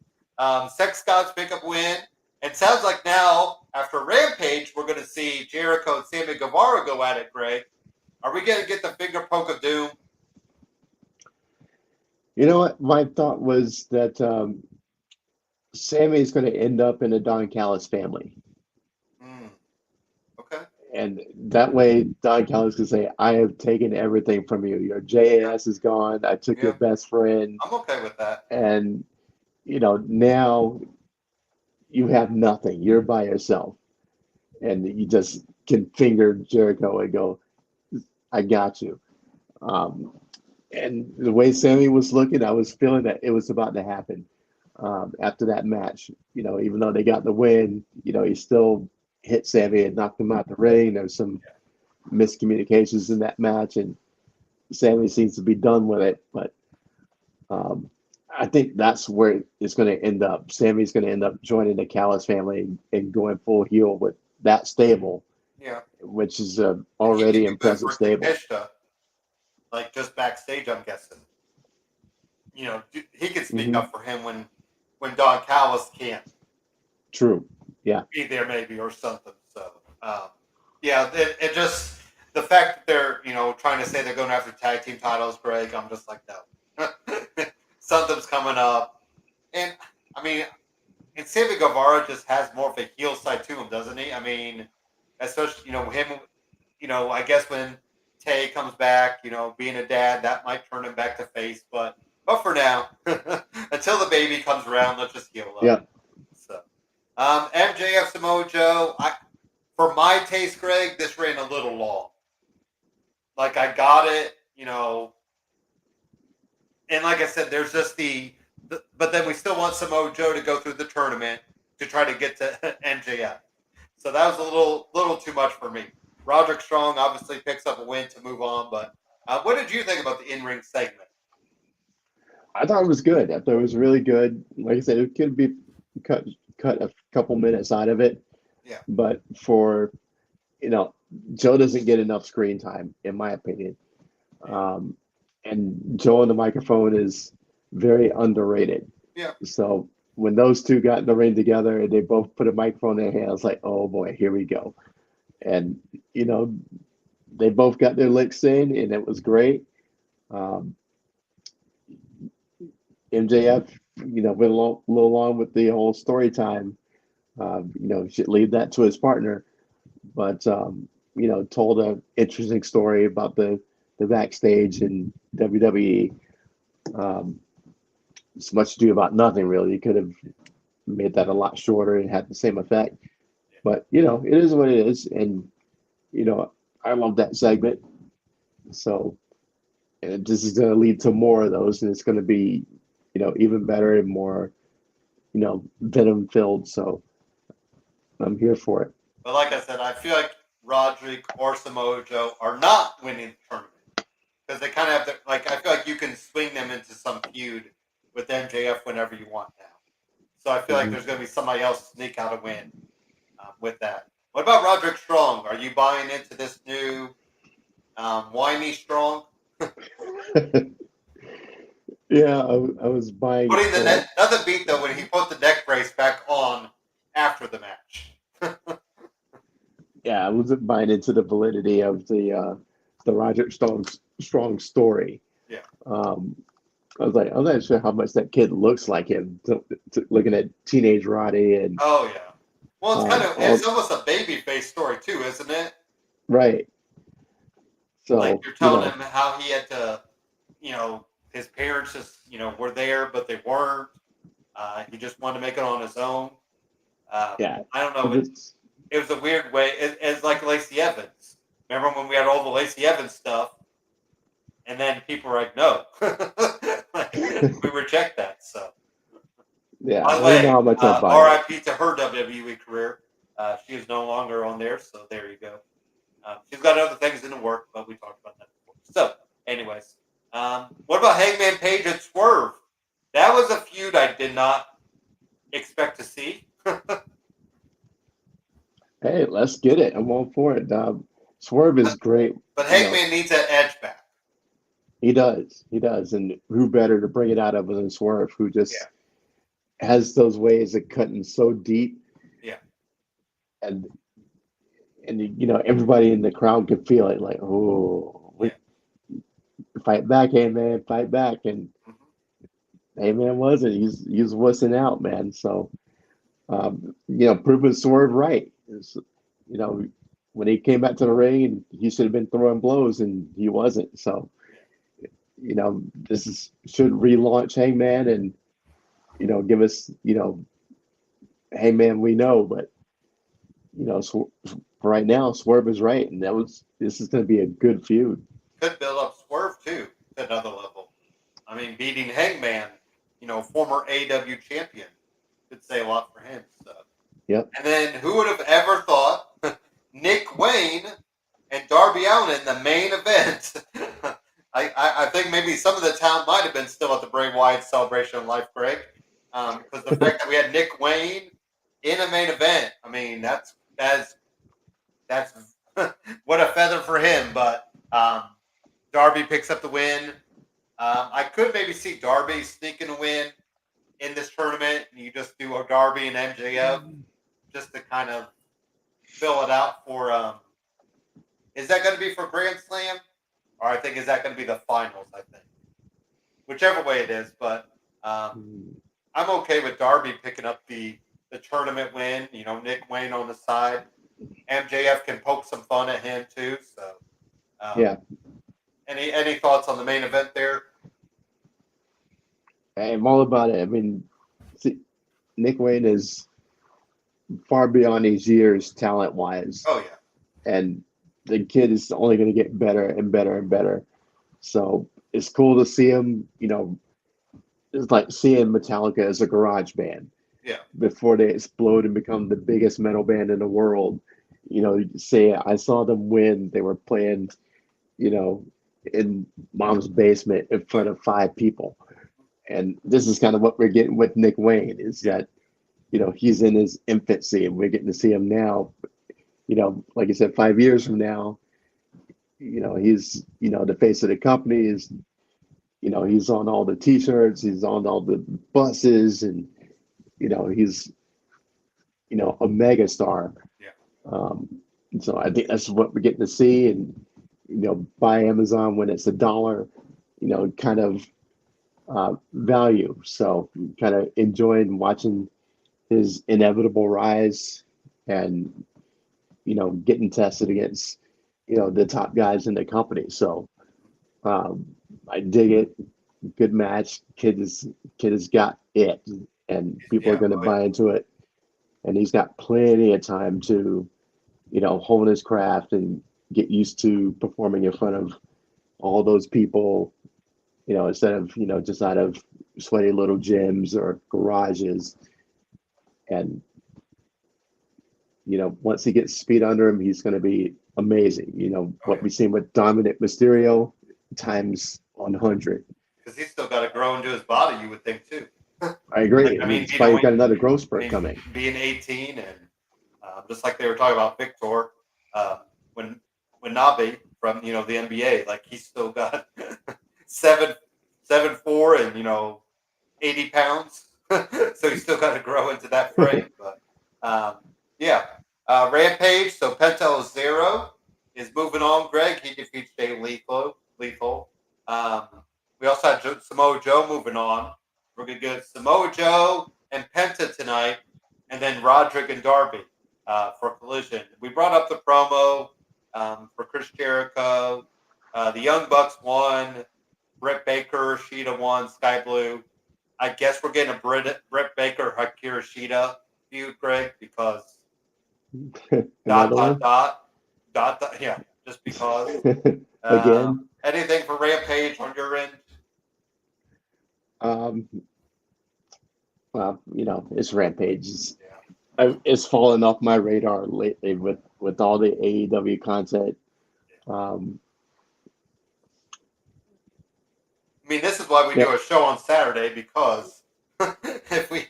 Sex Gods pick up win. And sounds like now, after Rampage, we're going to see Jericho and Sammy Guevara go at it, Greg. Are we going to get the finger poke of doom? You know what? My thought was that Sammy is going to end up in a Don Callis family. Okay. And that way, Don Callis can say, I have taken everything from you. Your JAS is gone. I took your best friend. I'm okay with that. And, now you have nothing. You're by yourself. And you just can finger Jericho and go, I got you. And the way Sammy was looking, I was feeling that it was about to happen after that match. Even though they got the win, he still hit Sammy and knocked him out the ring. There was some miscommunications in that match, and Sammy seems to be done with it. But I think that's where it's going to end up. Sammy's going to end up joining the Callis family and going full heel with that stable, which is already impressive stable. Like just backstage, I'm guessing. He can speak up for him when Don Callis can't. True. Yeah. Be there maybe or something. So, it just the fact that they're trying to say they're going after tag team titles, Greg. I'm just like, no. Something's coming up, and I mean, and Sammy Guevara just has more of a heel side to him, doesn't he? I mean, especially him. I guess when Tay comes back, being a dad, that might turn him back to face. But for now, until the baby comes around, let's just heal up. Yeah. So, MJF Samoa Joe. For my taste, Greg, this ran a little long. Like I got it, and like I said, there's just but then we still want Samoa Joe to go through the tournament to try to get to MJF. So that was a little too much for me. Roderick Strong obviously picks up a win to move on, but what did you think about the in-ring segment? I thought it was good. I thought it was really good. Like I said, it could be cut a couple minutes out of it. Yeah. But for, Joe doesn't get enough screen time, in my opinion. And Joe on the microphone is very underrated. Yeah. So when those two got in the ring together and they both put a microphone in their hands, like, oh boy, here we go. And, they both got their licks in, and it was great. MJF, went a little long with the whole story time. Should leave that to his partner. But, told an interesting story about the backstage in WWE. It's much ado about nothing, really. You could have made that a lot shorter and had the same effect. But, it is what it is. And, I love that segment. So this is going to lead to more of those, and it's going to be, even better and more, venom filled. So I'm here for it. But like I said, I feel like Roderick or Samoa Joe are not winning the tournament because they kind of have to, I feel like you can swing them into some feud with MJF whenever you want now. So I feel like there's going to be somebody else sneak out a win with that. What about Roderick Strong? Are you buying into this new whiny Strong? Yeah, I was buying. Putting the neck, another beat though when he put the neck brace back on after the match. Yeah, I wasn't buying into the validity of the Roderick Strong story. Yeah. I was like, I'm not sure how much that kid looks like him. Looking at teenage Roddy and. Oh yeah. Well, it's almost a baby face story too, isn't it? Right. So like you're telling him how he had to, his parents just, were there, but they weren't. He just wanted to make it on his own. Yeah. I don't know. It was a weird way. It's like Lacey Evans. Remember when we had all the Lacey Evans stuff? And then people were like, no. We reject that. So. Yeah. By the way, RIP to her WWE career. She is no longer on there, so there you go. She's got other things in the work, but we talked about that before. So, anyways. What about Hangman Page and Swerve? That was a feud I did not expect to see. Hey, let's get it. I'm all for it. Swerve is great. But Hangman needs that edge back. He does. And who better to bring it out of than Swerve, who just has those ways of cutting so deep. Yeah. And everybody in the crowd could feel it, like, fight back, Hangman, fight back. And Hangman wasn't. He's wussing out, man. So, proving Swerve right. When he came back to the ring, and he should have been throwing blows, and he wasn't. So, this should relaunch Hangman and, give us, Hangman we know. But, right now, Swerve is right, and this is going to be a good feud. Could build up Swerve too to another level. I mean, beating Hangman, former AEW champion, could say a lot for him. So. Yep. And then who would have ever thought Nick Wayne and Darby Allin in the main event? I think maybe some of the town might have been still at the Bray Wyatt Celebration of Life, Greg, because the fact that we had Nick Wayne in a main event, I mean, that's what a feather for him. But Darby picks up the win. I could maybe see Darby sneaking a win in this tournament, and you just do a Darby and MJF just to kind of fill it out for. Is that going to be for Grand Slam, or I think is that going to be the finals? I think whichever way it is, but I'm okay with Darby picking up the tournament win. Nick Wayne on the side. MJF can poke some fun at him too. So yeah. Any thoughts on the main event there? I'm all about it. I mean, Nick Wayne is far beyond his years talent-wise. Oh, yeah. And the kid is only going to get better and better and better. So it's cool to see him, it's like seeing Metallica as a garage band. before they explode and become the biggest metal band in the world. Say I saw them when they were playing, in mom's basement in front of 5 people. And this is kind of what we're getting with Nick Wayne, is that, he's in his infancy and we're getting to see him now. Like I said, 5 years from now, he's, the face of the company. Is, he's on all the T-shirts, he's on all the buses, and, he's, a mega star. So I think that's what we're getting to see. And, buy Amazon when it's $1, kind of value. So kind of enjoying watching his inevitable rise and, getting tested against, the top guys in the company. So I dig it. Good match. Kid has got it, and people are going to buy into it. And he's got plenty of time to, hone his craft and get used to performing in front of all those people, instead of, just out of sweaty little gyms or garages. And, once he gets speed under him, he's going to be amazing. What we've seen with Dominic Mysterio times 100. Because he's still got to grow into his body, you would think, too. I agree. He's probably got another growth spurt coming. Being 18, and just like they were talking about Victor, when Nabi from the NBA, like he's still got 7'4" and 80 pounds, so he's still got to grow into that frame. But Rampage. So Penta Zero is moving on. Greg, he defeats Jay Lethal. We also had Samoa Joe moving on. We're going to get Samoa Joe and Penta tonight, and then Roderick and Darby for Collision. We brought up the promo for Chris Jericho. The Young Bucks won. Britt Baker, Shida won. Sky Blue. I guess we're getting a Britt Baker, Hikaru Shida feud, Greg, because just because. Again. Anything for Rampage on your end? Well, it's Rampage. It's fallen off my radar lately with all the AEW content. This is why we do a show on Saturday, because if we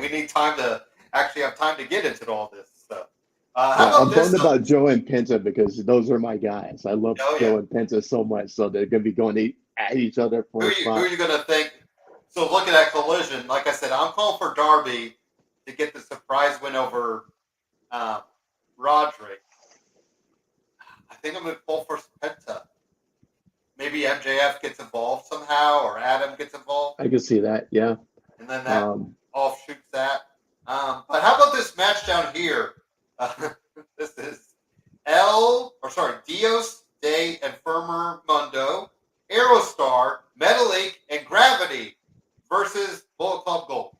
need time to actually have time to get into all this stuff. I'm bummed about Joe and Penta, because those are my guys. I love Joe and Penta so much, so they're going to be going at each other for a spot. Who are you going to think? So looking at Collision, like I said, I'm calling for Darby to get the surprise win over Roderick. I think I'm going to pull for Penta. Maybe MJF gets involved somehow, or Adam gets involved. I can see that, yeah. And then that offshoots that. But how about this match down here? This is Dios de Enfermer Mundo, Aerostar, Metalik, and Gravity versus Bullet Club Gold.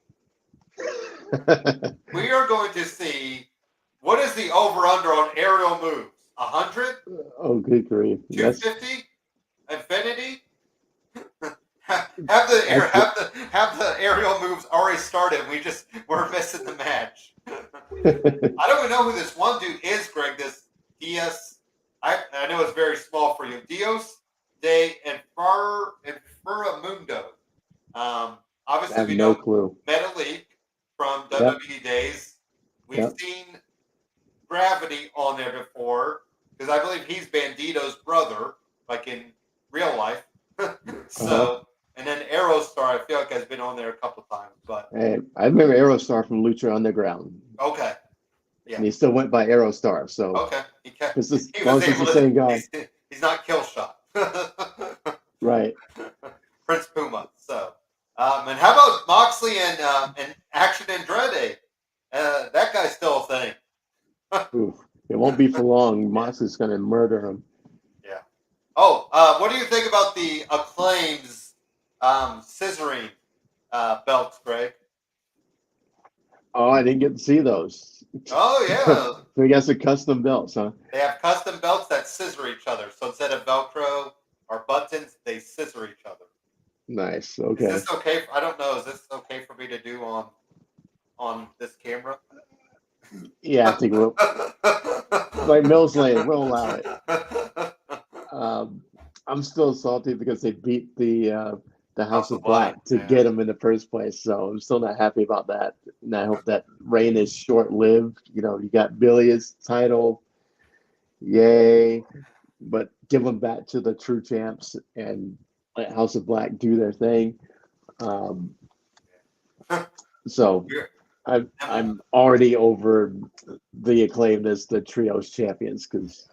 We are going to see, what is the over-under on aerial moves? 100? Oh, good grief. 250? Infinity? have the aerial moves already started. We're missing the match. I don't even know who this one dude is, Greg. This Dios. I know it's very small for you. Dios de Inframundo. Obviously, we know clue. Metalik from WWE days. We've seen Gravity on there before, because I believe he's Bandito's brother, like in real life. And then Aerostar, I feel like has been on there a couple times. But hey, I remember Aerostar from Lucha Underground. Okay. Yeah. And he still went by Aerostar. So okay, he was the same guy. He's not Killshot. Right. Prince Puma. So, and how about Moxley and Action Andrade? That guy's still a thing. Oof. It won't be for long. Moxley's going to murder him. Yeah. Oh, what do you think about the Acclaim's scissoring belts, Greg? Oh, I didn't get to see those. Oh, yeah. So you got some custom belts, huh? They have custom belts that scissor each other. So instead of Velcro or buttons, they scissor each other. Nice. Okay. Is this okay? I don't know. Is this okay for me to do on on this camera? Yeah, I think like Mills Lane, we'll allow it. I'm still salty because they beat the House of Black to get him in the first place. So I'm still not happy about that. And I hope that reign is short-lived. You know, you got Billy's title, yay, but give them back to the true champs and let House of Black do their thing. So I'm already over the Acclaimed as the trios champions because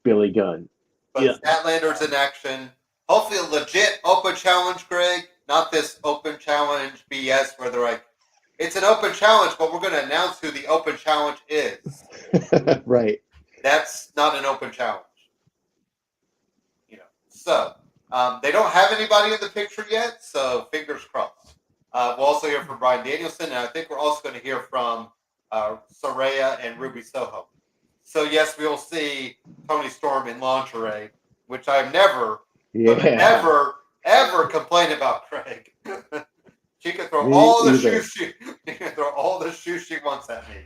Billy Gunn. But Statlander's in action. Hopefully a legit open challenge, Greg. Not this open challenge BS where they're like, it's an open challenge, but we're going to announce who the open challenge is. Right. That's not an open challenge. You know. So they don't have anybody in the picture yet, so fingers crossed. We'll also hear from Brian Danielson, and I think we're also going to hear from Saraya and Ruby Soho. So yes, we will see Toni Storm in lingerie, which I've never, ever complained about, Craig. She can throw all the shoes she can throw all the shoes she wants at me,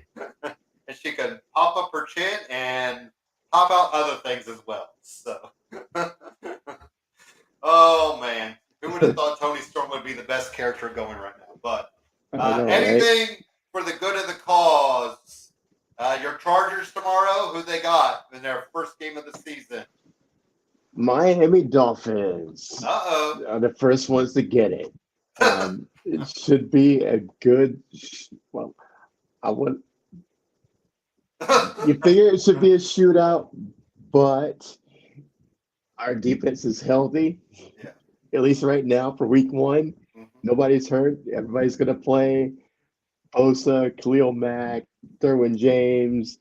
and she can pop up her chin and pop out other things as well. So, oh man, who would have thought Toni Storm would be the best character going right now? But anything for the good of the cause. Your Chargers tomorrow, who they got in their first game of the season? Miami Dolphins. Uh-oh. Are the first ones to get it. It should be a good, you figure it should be a shootout, but our defense is healthy. Yeah. At least right now for week one. Mm-hmm. Nobody's hurt. Everybody's going to play. Bosa, Khalil Mack, Derwin James,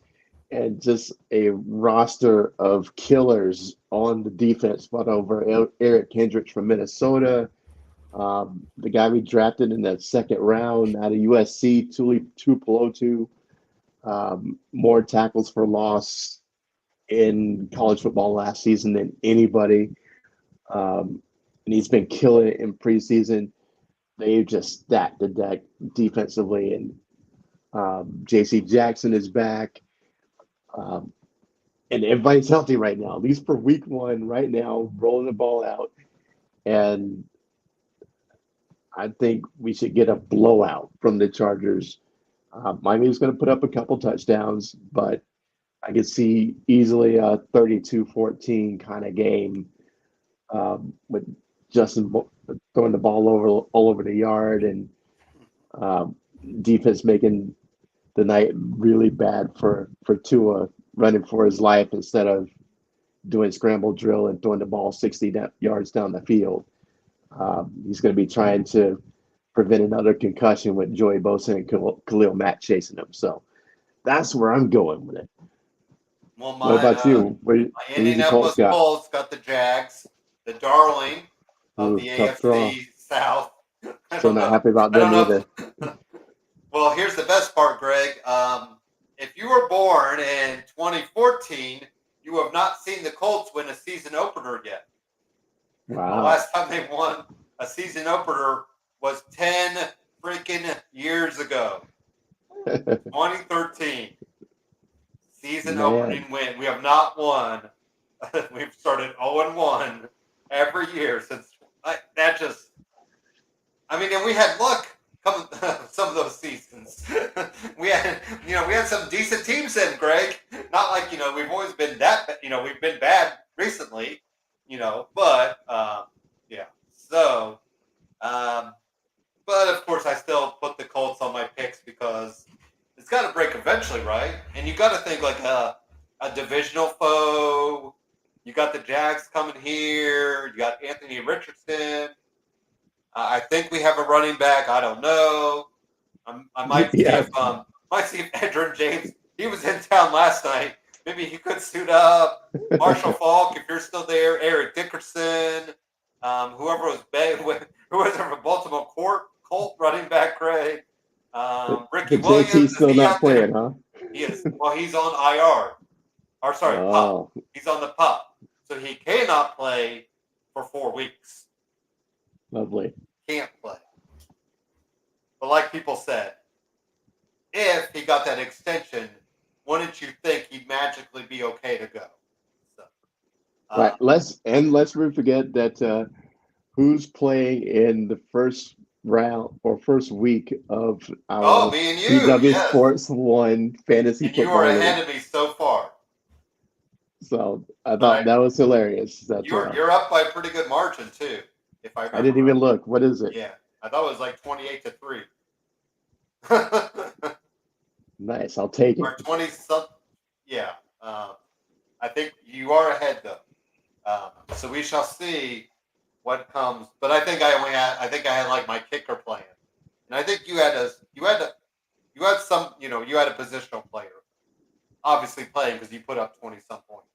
and just a roster of killers on the defense, fought over Eric Kendricks from Minnesota, the guy we drafted in that second round out of USC, Tuipulotu, more tackles for loss in college football last season than anybody, and he's been killing it in preseason. They've just stacked the deck defensively, and J.C. Jackson is back. And everybody's healthy right now, at least for week one right now, rolling the ball out. And I think we should get a blowout from the Chargers. Miami's going to put up a couple touchdowns, but I could see easily a 32-14 kind of game with Justin throwing the ball all over the yard and defense making the night really bad for Tua running for his life instead of doing scramble drill and throwing the ball 60 yards down the field. He's going to be trying to prevent another concussion with Joey Bosa and Khalil Mack chasing him. So that's where I'm going with it. Well, what about you? My Indianapolis Colts got the Jags, the darling of the AFC South. Still not happy about them either. Well, here's the best part, Greg. If you were born in 2014, you have not seen the Colts win a season opener yet. Wow. The last time they won a season opener was 10 freaking years ago. 2013. Season opening win. We have not won. We've started 0-1 every year since that just. I mean, and we had luck coming some of those seasons. we had some decent teams in, Greg. Not like we've always been that. We've been bad recently. But yeah. So, but of course, I still put the Colts on my picks because it's got to break eventually, right? And you got to think like a divisional foe. You got the Jags coming here. You got Anthony Richardson. I think we have a running back. I don't know. I might see if Edgerrin James. He was in town last night. Maybe he could suit up. Marshall Faulk, if you're still there. Eric Dickerson. Whoever was a Baltimore Colt running back, Craig. Ricky Williams. JT's still not playing, huh? He is. Well, he's on IR. Or sorry, PUP. He's on the PUP. So he cannot play for 4 weeks. Lovely. Can't play. But like people said, if he got that extension, wouldn't you think he'd magically be okay to go? So, Right. Let's forget that who's playing in the first round or first week of our me and you, BW yes. Sports One Fantasy And you are Football ahead League. of me so far. So I thought that was hilarious. That's You're up by a pretty good margin too, if I remember. I didn't even look. What is it? Yeah, I thought it was like 28-3. Nice. I'll take it. Or 20 some. Yeah. I think you are ahead though. So we shall see what comes. But I think I had like my kicker playing, and I think you had some, you had a positional player, obviously playing because you put up 20 some points.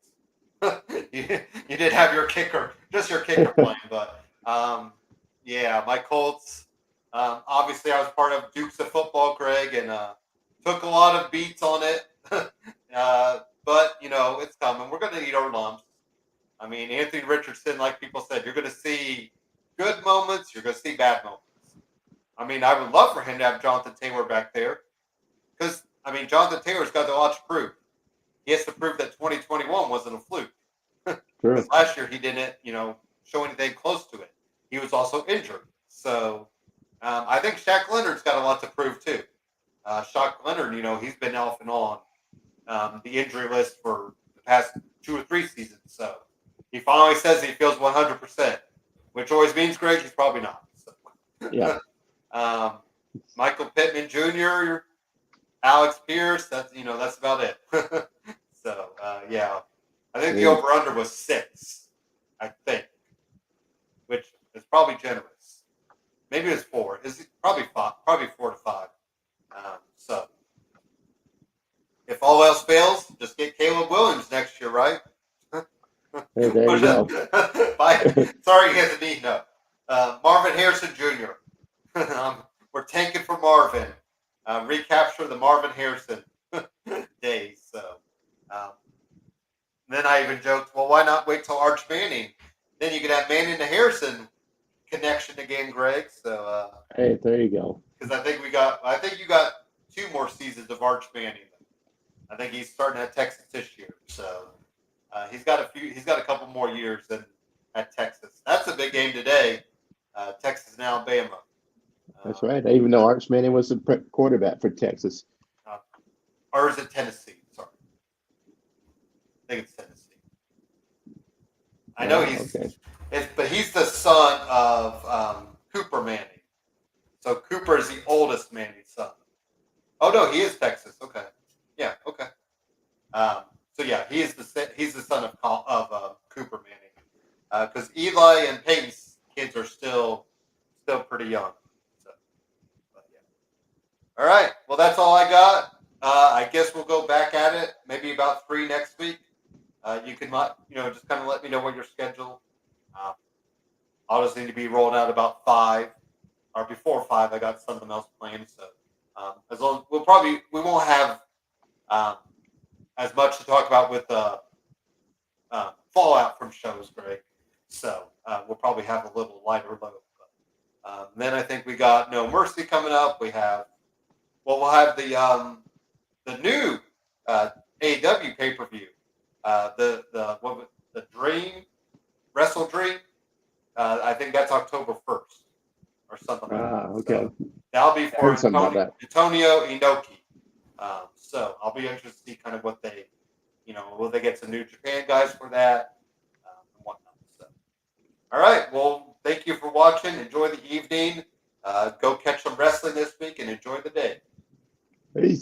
you did have your kicker, just your kicker playing, but yeah, my Colts. Obviously, I was part of Dukes of Football, Greg, and took a lot of beats on it. But it's coming. We're going to eat our lumps. I mean, Anthony Richardson, like people said, you're going to see good moments. You're going to see bad moments. I mean, I would love for him to have Jonathan Taylor back there because, I mean, Jonathan Taylor's got a lot to prove. He has to prove that 2021 wasn't a fluke. Because last year he didn't, show anything close to it. He was also injured. So I think Shaq Leonard's got a lot to prove too. Shaq Leonard, he's been off and on the injury list for the past 2 or 3 seasons. So he finally says he feels 100%, which always means, Greg, he's probably not. So. Yeah. Michael Pittman Jr., Alex Pierce, that's about it. So, yeah. I think the over-under was 6, I think, which is probably generous. Maybe it's 4. It's probably 5, probably 4 to 5. So, if all else fails, just get Caleb Williams next year, right? Hey, there you go. Sorry, he has a knee. No. Marvin Harrison Jr. We're tanking for Marvin. Recapture the Marvin Harrison days. So, then I even joked, well, why not wait till Arch Manning? Then you could have Manning to Harrison connection again, Greg. So, hey, there you go. Because I think you got 2 more seasons of Arch Manning. I think he's starting at Texas this year. So, he's got a couple more years than at Texas. That's a big game today. Texas and Alabama. That's right. I even know Arch Manning was the quarterback for Texas. Or is it Tennessee? Sorry. I think it's Tennessee. I know but he's the son of Cooper Manning. So Cooper is the oldest Manning son. Oh no, he is Texas. Okay. Yeah. Okay. So yeah, he's the son of Cooper Manning. Because Eli and Peyton's kids are still pretty young. So, but yeah. All right. Well, that's all I got. I guess we'll go back at it maybe about 3 next week. You can just kind of let me know what your schedule. I'll just need to be rolled out about 5 or before 5. I got something else planned. So as long we won't have as much to talk about with fallout from shows, Greg. So we'll probably have a little lighter load. But, then I think we got No Mercy coming up. We'll have the new AEW pay-per-view. The Dream Wrestle Dream. I think that's October 1st or something like that. Okay. So that'll be for Antonio Inoki. So I'll be interested to see kind of what they, will they get some New Japan guys for that and whatnot. So, all right. Well, thank you for watching. Enjoy the evening. Go catch some wrestling this week and enjoy the day. Peace.